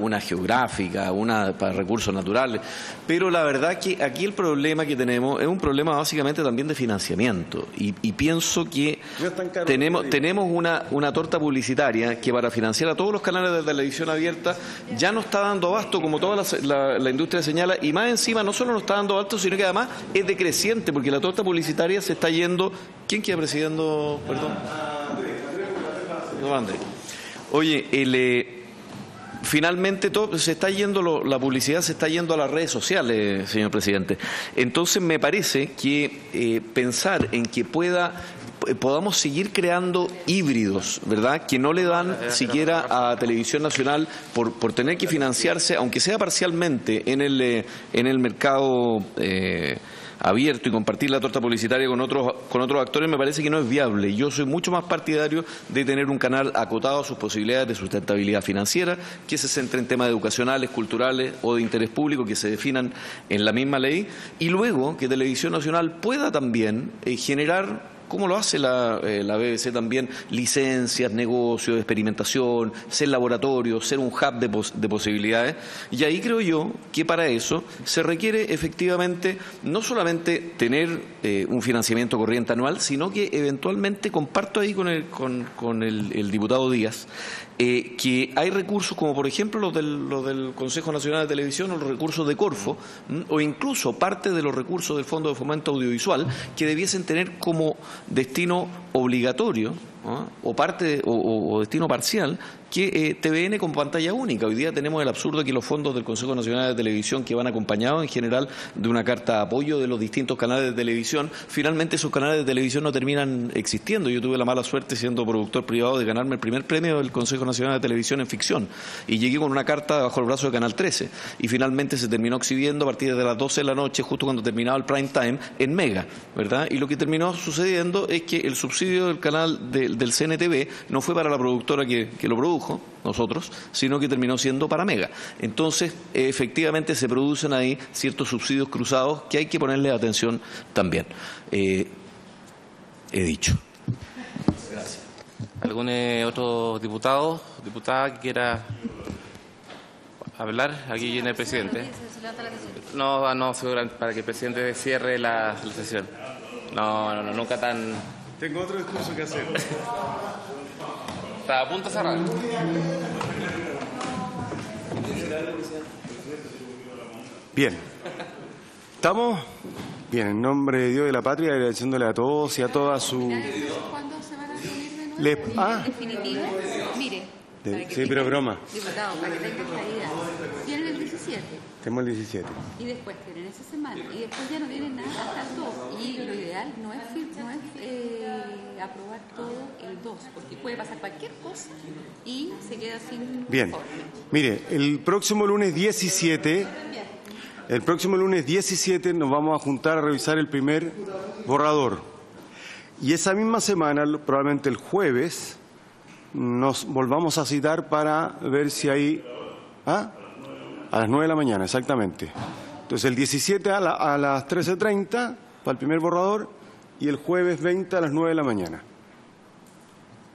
una geográfica, una para recursos naturales, pero la verdad que aquí el problema que tenemos es un problema básicamente también de financiamiento y pienso que tenemos una torta publicitaria que para financiar a todos los canales de televisión abierta ya no está dando abasto, como toda la industria señala, y más encima no solo no está dando abasto, sino que además es decreciente, porque la torta publicitaria se está yendo. ¿Quién queda presidiendo? Perdón. No, Andrés. Oye, finalmente todo se está yendo, la publicidad se está yendo a las redes sociales, señor presidente. Entonces me parece que pensar en que podamos seguir creando híbridos, ¿verdad?, que no le dan siquiera a Televisión Nacional por tener que financiarse, aunque sea parcialmente, en el mercado abierto y compartir la torta publicitaria con otros actores, me parece que no es viable. Yo soy mucho más partidario de tener un canal acotado a sus posibilidades de sustentabilidad financiera, que se centre en temas educacionales, culturales o de interés público que se definan en la misma ley, y luego que Televisión Nacional pueda también generar, como lo hace la BBC también, licencias, negocios, experimentación, ser laboratorio, ser un hub de posibilidades. Y ahí creo yo que para eso se requiere efectivamente no solamente tener un financiamiento corriente anual, sino que eventualmente, comparto ahí con el diputado Díaz, que hay recursos como por ejemplo los del Consejo Nacional de Televisión o los recursos de Corfo, o incluso parte de los recursos del Fondo de Fomento Audiovisual, que debiesen tener como destino obligatorio o parte o destino parcial que TVN con pantalla única. Hoy día tenemos el absurdo que los fondos del Consejo Nacional de Televisión, que van acompañados en general de una carta de apoyo de los distintos canales de televisión, finalmente esos canales de televisión no terminan existiendo. Yo tuve la mala suerte, siendo productor privado, de ganarme el primer premio del Consejo Nacional de Televisión en ficción, y llegué con una carta bajo el brazo de Canal 13 y finalmente se terminó exhibiendo a partir de las 12 de la noche, justo cuando terminaba el prime time, en Mega, ¿verdad? Y lo que terminó sucediendo es que el subsidio del canal del CNTV no fue para la productora que lo produjo, nosotros, sino que terminó siendo para Mega. Entonces, efectivamente se producen ahí ciertos subsidios cruzados que hay que ponerle atención también. He dicho. Gracias. ¿Algún otro diputado, diputada que quiera hablar? Aquí viene el presidente. No, seguramente para que el presidente cierre la sesión. No, nunca tan... Tengo otro discurso que hacer. Está a punto de cerrar. Bien. ¿Estamos? Bien, en nombre de Dios y de la patria, agradeciéndole a todos y a todas su... ¿Cuándo se van a reunir de nuevo? En definitiva, mire. Sí, pero broma. Diputado, para que tengan claridad. Tienen el 17. Tenemos el 17. Y después tienen esa semana. Y después ya no tienen nada hasta el 2. Y lo ideal no es aprobar todo el 2, porque puede pasar cualquier cosa y se queda sin Bien. informe. Mire, el próximo lunes 17 nos vamos a juntar a revisar el primer borrador. Y esa misma semana, probablemente el jueves, nos volvamos a citar para ver si hay... A las 9 de la mañana, exactamente. Entonces, el 17 a las 13:30 para el primer borrador y el jueves 20 a las 9 de la mañana.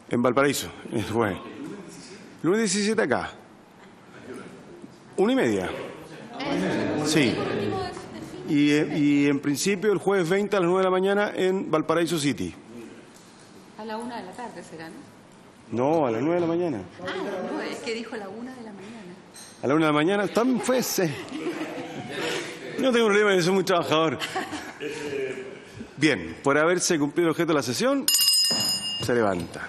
En Valparaíso. Bueno. Lunes 17 acá. 1:30. Sí. Y en principio el jueves 20 a las 9 de la mañana en Valparaíso City. A la 1 de la tarde será, ¿no? No, a las 9 de la mañana. No, es que dijo la 1 de la mañana. A la 1 de la mañana, también fue ese. No tengo problema, yo soy muy trabajador. Bien, por haberse cumplido el objeto de la sesión, se levanta.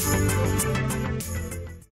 Thank you.